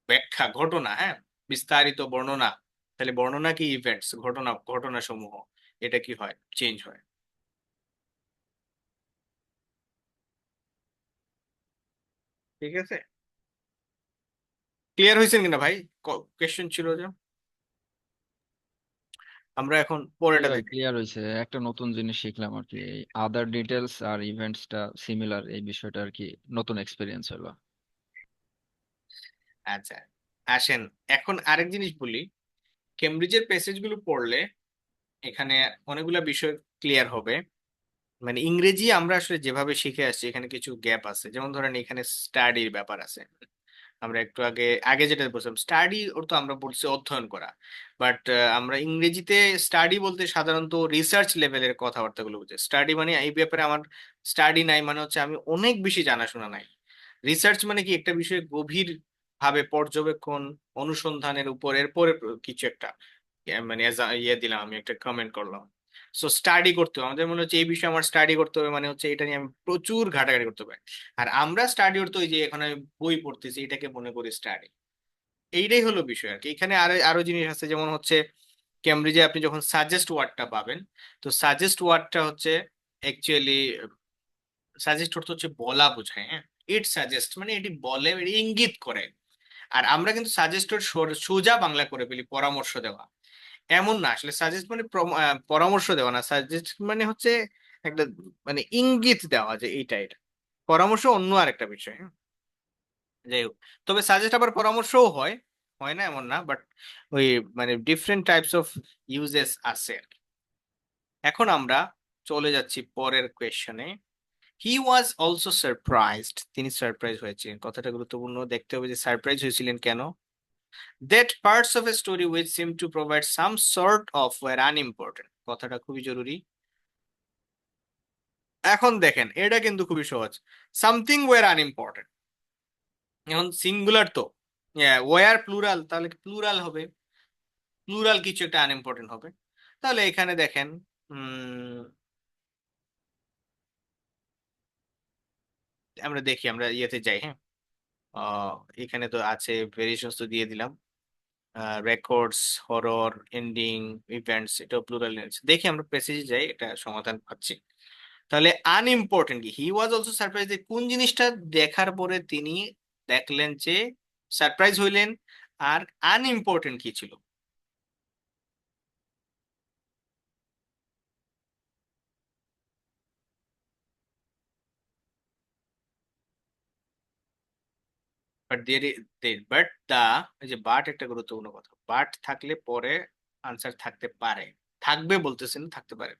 ব্যাখ্যা, ঘটনা, হ্যাঁ, বিস্তারিত বর্ণনা। তাহলে বর্ণনা কি, ইভেন্টস, ঘটনা, ঘটনা সমূহ, এটা কি হয়, চেঞ্জ হয়। ঠিক আছে, ক্লিয়ার হয়েছেন কিনা ভাই? কোয়েশ্চেন ছিল যে, আমরা এখন জি পরেরটা ভাই, দেখি। ক্লিয়ার হয়েছে। একটা নতুন জিনিস শিখলাম আর কি, এই আদার ডিটেলস আর ইভেন্টসটা সিমিলার, এই বিষয়টা আর কি নতুন এক্সপিরিয়েন্স হলো। আচ্ছা, আসেন এখন আরেক জিনিস বলি। কেমব্রিজের প্যাসেজ গুলো পড়লে এখানে অনেকগুলা বিষয় ক্লিয়ার হবে। মানে ইংরেজি আমরা আসলে যেভাবে শিখে আসছি এখানে কিছু গ্যাপ আছে, যেমন ধরেন এখানে স্টাডির ব্যাপার আছে। আমরা একটু আগে আগে যেটা বলছিলাম স্টাডি, ওর তো আমরা বলছি অধ্যয়ন করা, বাট আমরা ইংরেজিতে স্টাডি বলতে সাধারণত রিসার্চ লেভেলের কথাবার্তাগুলো বুঝি। স্টাডি মানে এই ব্যাপারে আমার স্টাডি নাই, মানে হচ্ছে আমি অনেক বেশি জানাশোনা নাই। রিসার্চ মানে কি একটা বিষয়ে গভীর ভাবে পর্যবেক্ষণ, অনুসন্ধানের উপর এরপরে কিছু একটা মানে ইয়ে দিলাম, আমি একটা কমেন্ট করলাম। সো স্টাডি করতে হবে, আমাদের মনে হচ্ছে এই বিষয়ে আমার স্টাডি করতে হবে, মানে হচ্ছে এটা নিয়ে আমি প্রচুর ঘাটাঘাটি করতে হবে। আর আমরা স্টাডি করতে ওই যে এখন আমি বই পড়তেছি এটাকে মনে করি স্টাডি। এইটাই হলো বিষয় আর কি। এখানে আরো আরো জিনিস আছে, যেমন হচ্ছে কেমব্রিজে আপনি যখন সাজেস্ট ওয়ার্ডটা পাবেন, তো সাজেস্ট ওয়ার্ডটা হচ্ছে অ্যাকচুয়ালি, সাজেস্ট অর্থ হচ্ছে বলা বোঝায়, হ্যাঁ। ইট সাজেস্ট মানে এটি বলে, এটি ইঙ্গিত করে। আর আমরা কিন্তু সাজেস্টর সোজা বাংলা করে ফেলি পরামর্শ দেওয়া। এমন না, আসলে সাজেস্ট মানে পরামর্শ দেওয়া না, সাজেস্ট মানে হচ্ছে একটা মানে ইঙ্গিত দেওয়া যে এইটা এটা। পরামর্শ অন্য আরেকটা বিষয়, হ্যাঁ। যাই হোক, তবে সাজেস্ট আবার পরামর্শও হয়, হয় না এমন না, বাট ওই মানে ডিফারেন্ট টাইপস অফ ইউজেস আছে আর কি। এখন আমরা চলে যাচ্ছি পরের কোয়েশ্চনে। হি ওয়াজ অলসো সারপ্রাইজড, তিনি সারপ্রাইজ হয়েছিলেন। কথাটা গুরুত্বপূর্ণ, দেখতে হবে যে সারপ্রাইজ হয়েছিলেন কেন। That parts of a story which seem to provide some sort of were unimportant, কথাটা খুবই জরুরি। এখন দেখেন এটা কিন্তু খুবই সহজ, সামথিং ওয়ার আনইম্পর্টেন্ট। এখন সিঙ্গুলার তো, ওয়ার প্লুরাল, তাহলে প্লুরাল হবে, প্লুরাল কিছু একটা আনইম্পর্টেন্ট হবে। তাহলে এখানে দেখেন, উম, আমরা দেখি, আমরা ইয়েতে যাই, হ্যাঁ। আহ, এখানে তো আছে ভেরিয়েশনস তো দিয়ে দিলাম, রেকর্ডস, হরর, এন্ডিং, ইভেন্টস, এটাও প্লুরাল। দেখি আমরা প্যাসেজে যাই, এটা সমাধান পাচ্ছি। তাহলে আনইম্পর্টেন্ট কি, হি ওয়াজ অলসো সারপ্রাইজ, কোন জিনিসটা দেখার পরে তিনি দেখলেন যে সারপ্রাইজ হইলেন, আর আনইম্পর্টেন্ট কি ছিল। বাট বাট দা, এই যে বাট একটা গুরুত্বপূর্ণ কথা, বাট থাকলে পরে আনসার থাকতে পারে, থাকবে বলতেছেন, থাকতে পারে।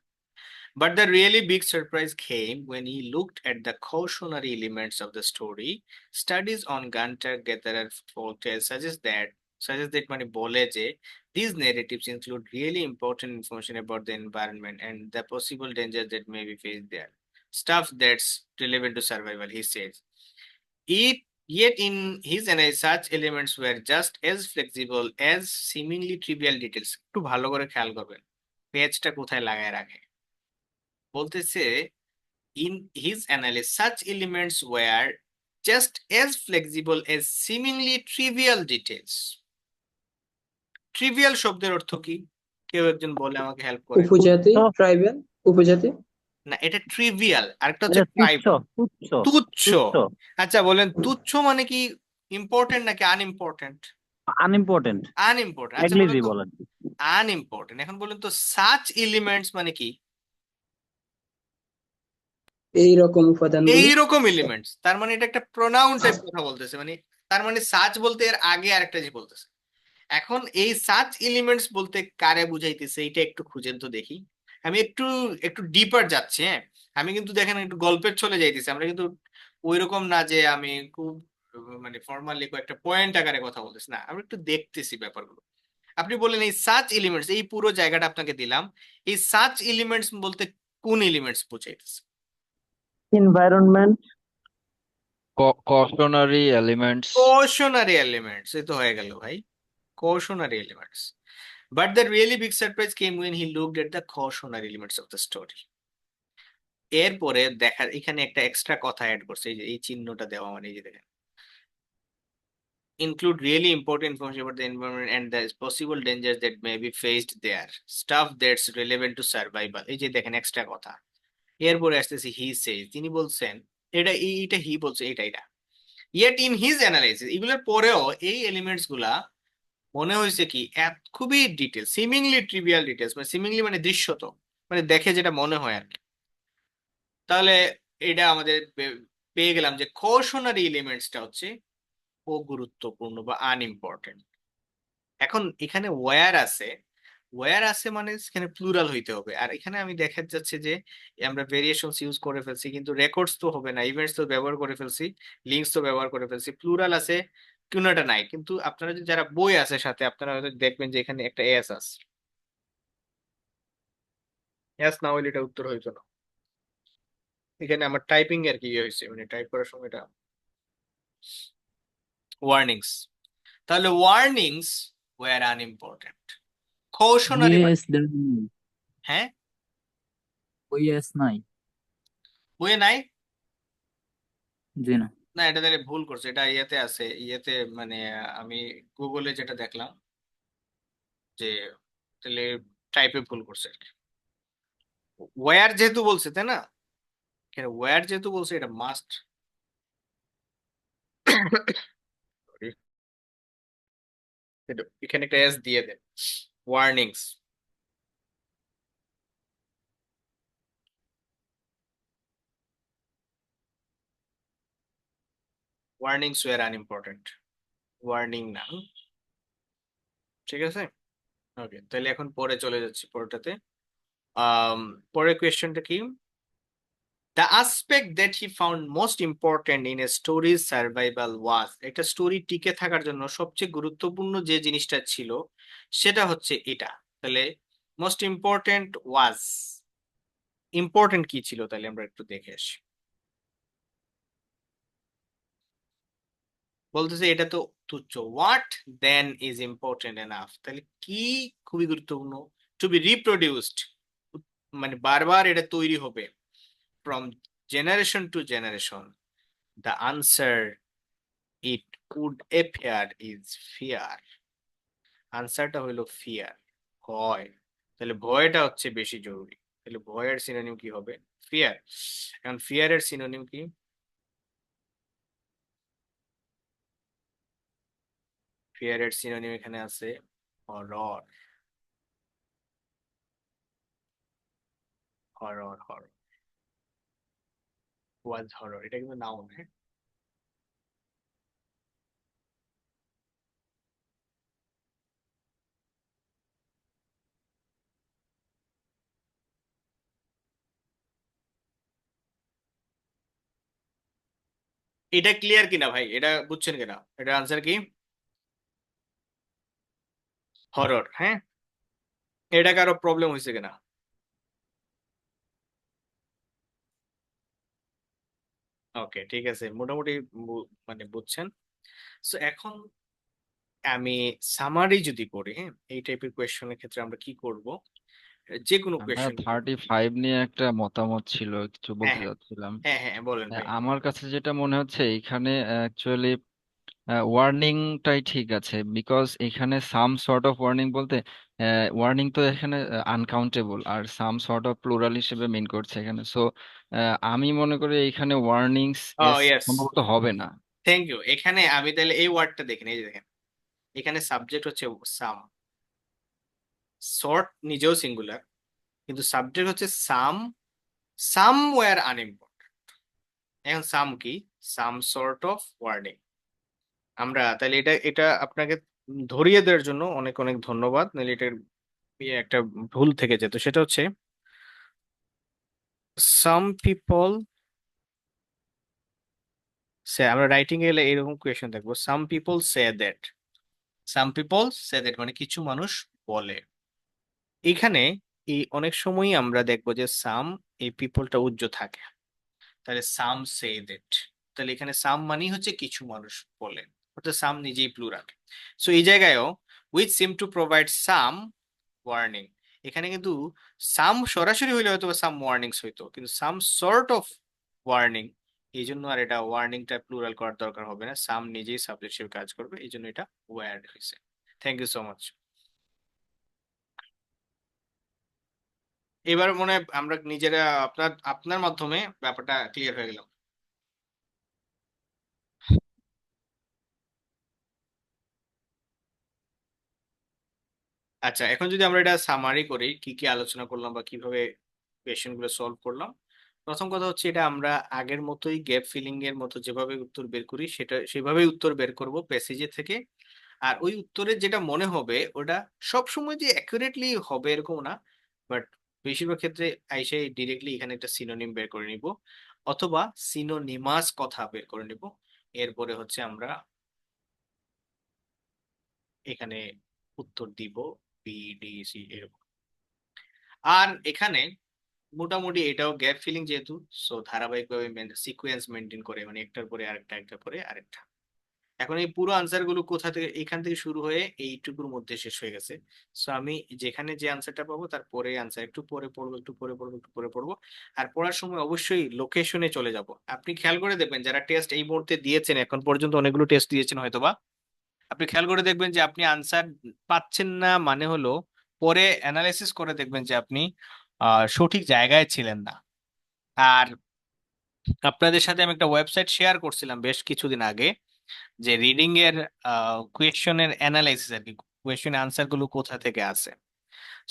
But the really big surprise came when he looked at the cautionary elements of the story. Studies on hunter-gatherer folktales suggest that মানে বলে যে these narratives include really important information about the environment and the possible dangers that may be faced there. Stuff that's relevant to survival, he says. Yet in his analysis, such elements were just as flexible as seemingly trivial details. একটু ভালো করে খেয়াল করবেন পেজটা কোথায় লাগায় রাখে। বলতেছে in his analysis, such elements were just as flexible as seemingly trivial details. Trivial শব্দের অর্থ কি? কেউ একজন বলে আমাকে হেল্প করেন। উপজাতি, তো ট্রাইবাল, উপজাতি। না, এটা ট্রিভিয়াল, আরেকটা হচ্ছে এটা তুচ্ছ, ট্রাইবাল। তুচ্ছ, তুচ্ছ। তুচ্ছ, আচ্ছা বলেন, তুচ্ছ মানে কি ইম্পর্টেন্ট নাকি আনইম্পর্টেন্ট? Unimportant, unimportant. আচ্ছা বলেন নেগলিজি তো, বলেন। আনইম্পর্টেন্ট। এখন বলেন তো সাচ এলিমেন্টস মানে কি? এইরকম উপাদানগুলো। এইরকম এলিমেন্টস, তার মানে এটা একটা প্রোনাউন টাইপ কথা বলতেছে, মানে তার মানে সাচ বলতে এর আগে আরেকটা যে বলতেছে। এখন এই সাচ এলিমেন্টস বলতে কারে বুঝাইতেছে, এটা একটু খুঁজেন তো দেখি। আমি একটু একটু ডিপার যাচ্ছি, হ্যাঁ। আমি কিন্তু দেখেন একটু গল্পের চলে যাইতেছি, আমরা কিন্তু ওইরকম না যে আমি খুব মানে ফর্মালি কয়েকটা পয়েন্ট আকারে কথা বলতেছি, না, আমরা একটু দেখতেছি ব্যাপারগুলো। আপনি বললেন এই সাচ এলিমেন্টস, এই পুরো জায়গাটা আপনাকে দিলাম, এই সাচ এলিমেন্টস বলতে কোন এলিমেন্টস বুঝাইতেছে? Environment, cautionary elements. Cautionary elements, এই তো হয়ে গেল ভাই, cautionary elements. But the really big surprise came when he looked at the cautionary elements of the story. এরপরে দেখা, এখানে একটা এক্সট্রা কথা অ্যাড করছে, এই যে এই চিহ্নটা দেওয়া, মানে এই যে দেখেন, include really important information about the environment and the possible dangers that may be faced there. Stuff that's relevant to survival. এই যে দেখেন এক্সট্রা কথা। এরপরে আসতেছে হি সে, তিনি বলছেন, এটা এইটা হি বলছে, এটা এটা ইয়েট ইন হিজ অ্যানালাইসিস, এগুলোর পরেও এই এলিমেন্টস গুলা মনে হয়েছে কি খুবই ডিটেল, সিমিংলি ট্রিভিয়াল ডিটেলস, মানে সিমিংলি মানে দৃশ্যত, মানে দেখে যেটা মনে হয় আর কি। তাহলে এটা আমাদের পেয়ে গেলাম যে কৌশনারি এলিমেন্টসটা হচ্ছে অগুরুত্বপূর্ণ বা আনইম্পর্টেন্ট। এখন এখানে ওয়্যার আছে, ওয়্যার আছে মানে এখানে প্লুরাল হইতে হবে, আর এখানে আমি দেখা যাচ্ছে যে আমরা ভেরিয়েশনস ইউজ করে ফেলছি, কিন্তু রেকর্ডস তো হবে না, ইভেন্টস তো ব্যবহার করে ফেলছি, লিঙ্কস তো ব্যবহার করে ফেলছি, প্লুরাল আছে কোনোটা নাই। কিন্তু আপনারা যদি যারা বই আছে সাথে, আপনারা হয়তো দেখবেন যে এখানে একটা এস আছে, এস না হইলে এটা উত্তর হইতো না। এখানে আমার টাইপিং আর কি ইয়ে হয়েছে, মানে টাইপ করার সময় এটা ওয়ার্নিংস। তাহলে ওয়ার্নিংস ওয়ার আনইম্পর্টেন্ট, কৌশনারি মানে ওইএস দেন নাই। হ্যাঁ, ওইএস নাই। বইয়ে নাই। জি না। না, এটা তাহলে ভুল করছে, এটা ইয়েতে আছে, ইয়েতে মানে আমি গুগলে যেটা দেখলাম যে তাহলে টাইপে ভুল করছে আর কি। ওয়্যার যেহেতু বলছে তাই না, এখানে ওয়্যার যেহেতু বলছে এটা মাস্ট এখানে একটা এস দিয়ে দেন, warnings. Warnings were unimportant, warning না, ঠিক আছে। ওকে, তাহলে এখন পরে চলে যাচ্ছি পরেরটাতে। আম, পরের কোয়েশ্চেনটা কি, the aspect that he found most important in a story's survival was, একটা স্টোরি টিকে থাকার জন্য সবচেয়ে গুরুত্বপূর্ণ যে জিনিসটা ছিল সেটা হচ্ছে এটা। তাহলে মোস্ট ইম্পর্টেন্ট ওয়াজ, ইম্পর্টেন্ট কি ছিল তাহলে আমরা একটু দেখে আসি। বলতেছে এটা তো তুচ্ছ, what then is important enough, তাহলে কি খুবই গুরুত্বপূর্ণ, টু বি রিপ্রোডিউসড, মানে বারবার এটা তৈরি হবে, from generation to generation, the answer it would appear is fear, আনসারটা হইলো ফিয়ার, ভয়। তাহলে ভয়টা হচ্ছে বেশি জরুরি, তাহলে ভয়ের সিনোনিম কি হবে, ফিয়ার। এখন ফিয়ারের সিনোনিম কি, ফিয়ারের সিনোনিম এখানে আছে হরর, হরর হরর, ওয়াজ হরর, এটা কিন্তু নাউন, হ্যাঁ। এটা ক্লিয়ার কিনা ভাই, এটা বুঝছেন কিনা, এটা আনসার কি, হরর, হ্যাঁ। এটা কারো প্রবলেম হয়েছে কিনা, ওকে ঠিক আছে, মোটামুটি মানে বুঝছেন। সো এখন আমি সামারি যদি করি, হ্যাঁ, এই টাইপের কোয়েশ্চেনের ক্ষেত্রে আমরা কি করব, যে কোনো আমরা কোয়েশ্চেন। 35 নিয়ে একটা মতামত ছিল, কিছু হ্যাঁ বলতে হ্যাঁ চাচ্ছিলাম। হ্যাঁ হ্যাঁ বলেন ভাই। আমার কাছে যেটা মনে হচ্ছে এখানে অ্যাকচুয়ালি ওয়ার্নিংটাই ঠিক আছে, বিকজ এখানে সাম সর্ট অফ ওয়ার্নিং বলতে ওয়ার্নিং তো এখানে আনকাউন্টেবল, আর সাম সর্ট অফ প্লুরাল হিসেবে মিন করছে এখানে। সো আমি মনে করি এখানে ওয়ার্নিংস ও এস ইয়েস, সম্ভবত হবে না। Thank you. এখানে আমি তাহলে এই ওয়ার্ডটা দেখেন, এই যে দেখেন, এখানে সাবজেক্ট হচ্ছে সাম, সর্ট নিজেও সিঙ্গুলার, কিন্তু সাবজেক্ট হচ্ছে সাম, সামওয়্যার আনইম্পর্টেন্ট। এখন সাম কি, সাম সর্ট অফ ওয়ার্নিং। আমরা তাহলে এটা এটা আপনাকে ধরিয়ে দেওয়ার জন্য অনেক অনেক ধন্যবাদ, নাহলে এটার একটা ভুল থেকে যেত, সেটা হচ্ছে সাম পিপল সে, আমরা রাইটিং এ গেলে এরকম কোয়েশ্চেন দেখবো, some people say that, some people say that মানে কিছু মানুষ বলে। এখানে এই অনেক সময়ই আমরা দেখবো যে সাম, এই পিপলটা উজ্জ্ব থাকে, তাহলে সাম সে দ্যাট, তাহলে এখানে সাম মানেই হচ্ছে কিছু মানুষ বলে, অর্থাৎ সাম নিজেই প্লুরাল। সো এই জায়গায়ও which seem to provide some warning, এখানে কিন্তু সাম সরাসরি হইলে হয়তো সাম ওয়ার্নিংস হইতো, কিন্তু সাম সর্ট অফ ওয়ার্নিং, এই জন্য আর এটা ওয়ার্নিংটা প্লুরাল করার দরকার হবে না, সাম নিজেই সাবজেক্ট হিসেবে কাজ করবে, এই জন্য এটা ওয়ার্ড হয়েছে। Thank you so much. এবার মনে হয় আমরা নিজেরা আপনার আপনার মাধ্যমে ব্যাপারটা ক্লিয়ার হয়ে গেল। আচ্ছা, এখন যদি আমরা এটা সামারি করি, কি কি আলোচনা করলাম বা কিভাবে কোয়েশ্চেন গুলো সলভ করলাম। প্রথম কথা হচ্ছে, এটা আমরা আগের মতোই গ্যাপ ফিলিং এর মতো যেভাবে উত্তর বের করি সেটা সেভাবেই উত্তর বের করব প্যাসেজে থেকে। আর ওই উত্তরের যেটা মনে হবে ওটা সব সময় যে অ্যাকুরেটলি হবে এরকম না, বাট বেশিরভাগ ক্ষেত্রে আইসাই ডিরেক্টলি এখানে একটা সিনোনিম বের করে নিব, অথবা সিনোনিমাস কথা বের করে নিব। এরপরে হচ্ছে আমরা এখানে উত্তর দিব বি ডি সি এরকম। আর এখানে মোটামুটি এটাও গ্যাপ ফিলিং যেহেতু, সো ধারাবাহিকভাবে সিকোয়েন্স মেনটেন করে, মানে একটার পরে আরেকটা, একটার পরে আরেকটা। এখন এই পুরো আনসার গুলো কোথা থেকে, এখান থেকে শুরু হয়ে এইটুকুর মধ্যে শেষ হয়ে গেছে। সো আমি যেখানে যে আনসারটা পাবো তার পরে আনসার একটু পরে পড়বো, একটু পরে পড়বো, একটু পরে পড়বো। আর পড়ার সময় অবশ্যই লোকেশনে চলে যাব। আপনি খেয়াল করে দেখবেন যারা টেস্ট এই মুহূর্তে দিয়েছেন, এখন পর্যন্ত অনেকগুলো টেস্ট দিয়েছেন হয়তোবা, আপনি খেয়াল করে দেখবেন যে আপনি আনসার পাচ্ছেন না, মানে হলো পরে অ্যানালাইসিস করে দেখবেন যে আপনি সঠিক জায়গায় ছিলেন না। আর আপনাদের সাথে আমি একটা ওয়েবসাইট শেয়ার করছিলাম বেশ কিছুদিন আগে, যে রিডিং এর কোয়েশ্চনের অ্যানালাইসিস আর কি, কোয়েশ্চেন আনসার গুলো কোথা থেকে আসে।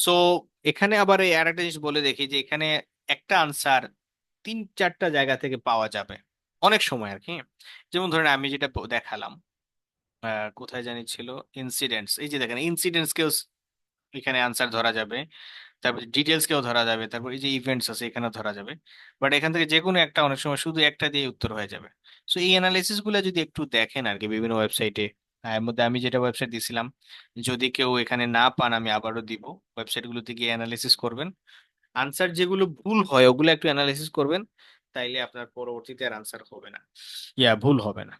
সো এখানে আবার এই আরেকটা জিনিস বলে দেখি, যে এখানে একটা আনসার 3-4টা জায়গা থেকে পাওয়া যাবে অনেক সময় আর কি। যেমন ধরেন আমি যেটা দেখালাম, কোথায় জানি ছিল, ইনসিডেন্টস, এই যে দেখেন ইনসিডেন্টস কেও এখানে আনসার ধরা যাবে, তারপর ডিটেলস কেও ধরা যাবে, তারপর এই যে ইভেন্টস আছে এখানে ধরা যাবে। বাট এখান থেকে যে কোনো একটা, অনেক সময় শুধু একটা দিয়ে উত্তর হয়ে যাবে। সো এই অ্যানালাইসিস গুলো যদি একটু দেখেন আর কি বিভিন্ন ওয়েবসাইটে, এর মধ্যে আমি যেটা ওয়েবসাইট দিছিলাম, যদি কেউ এখানে না পান আমি আবারও দিব, ওয়েবসাইট গুলোতে গিয়ে অ্যানালাইসিস করবেন। আনসার যেগুলো ভুল হয় ওগুলো একটু অ্যানালাইসিস করবেন, তাইলে আপনার পরবর্তীতে আর আনসার হবে না, ভুল হবে না।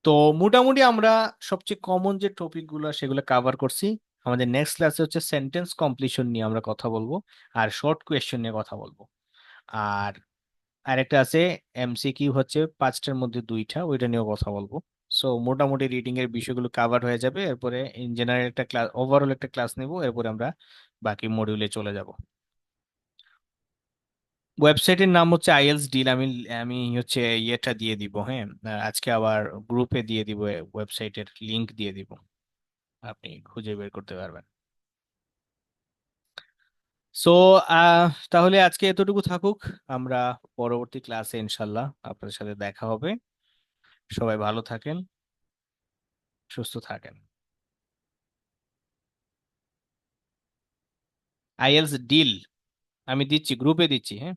তো মোটামুটি আমরা সবচেয়ে কমন যে টপিক গুলো সেগুলো কাভার করছি। আমাদের নেক্সট ক্লাসে হচ্ছে সেন্টেন্স কমপ্লিশন নিয়ে আমরা কথা বলবো, আর শর্ট কোয়েশ্চেন নিয়ে কথা বলবো। আর আরেকটা আছে এমসিকিউ, হচ্ছে 5টার মধ্যে 2টা, ওইটা নিয়েও কথা বলবো। সো মোটামুটি রিডিং এর বিষয়গুলো কাভার হয়ে যাবে। এরপরে ইন জেনারেল একটা ক্লাস, ওভারঅল একটা ক্লাস নেব, এরপরে আমরা বাকি মডিউলে চলে যাব। ওয়েবসাইটের নাম হচ্ছে আইএলস ডিল। আমি আমি হচ্ছে ইয়েটা দিয়ে দিব, হ্যাঁ, আজকে আবার গ্রুপে দিয়ে দিব, ওয়েবসাইটের লিংক দিয়ে দিব, আপনি খুঁজে বের করতে পারবেন। সো তাহলে আজকে এতটুকু থাকুক। আমরা পরবর্তী ক্লাসে ইনশাল্লাহ আপনাদের সাথে দেখা হবে। সবাই ভালো থাকেন, সুস্থ থাকেন। আইএলস ডিল আমি দিচ্ছি, গ্রুপে দিচ্ছি, হ্যাঁ।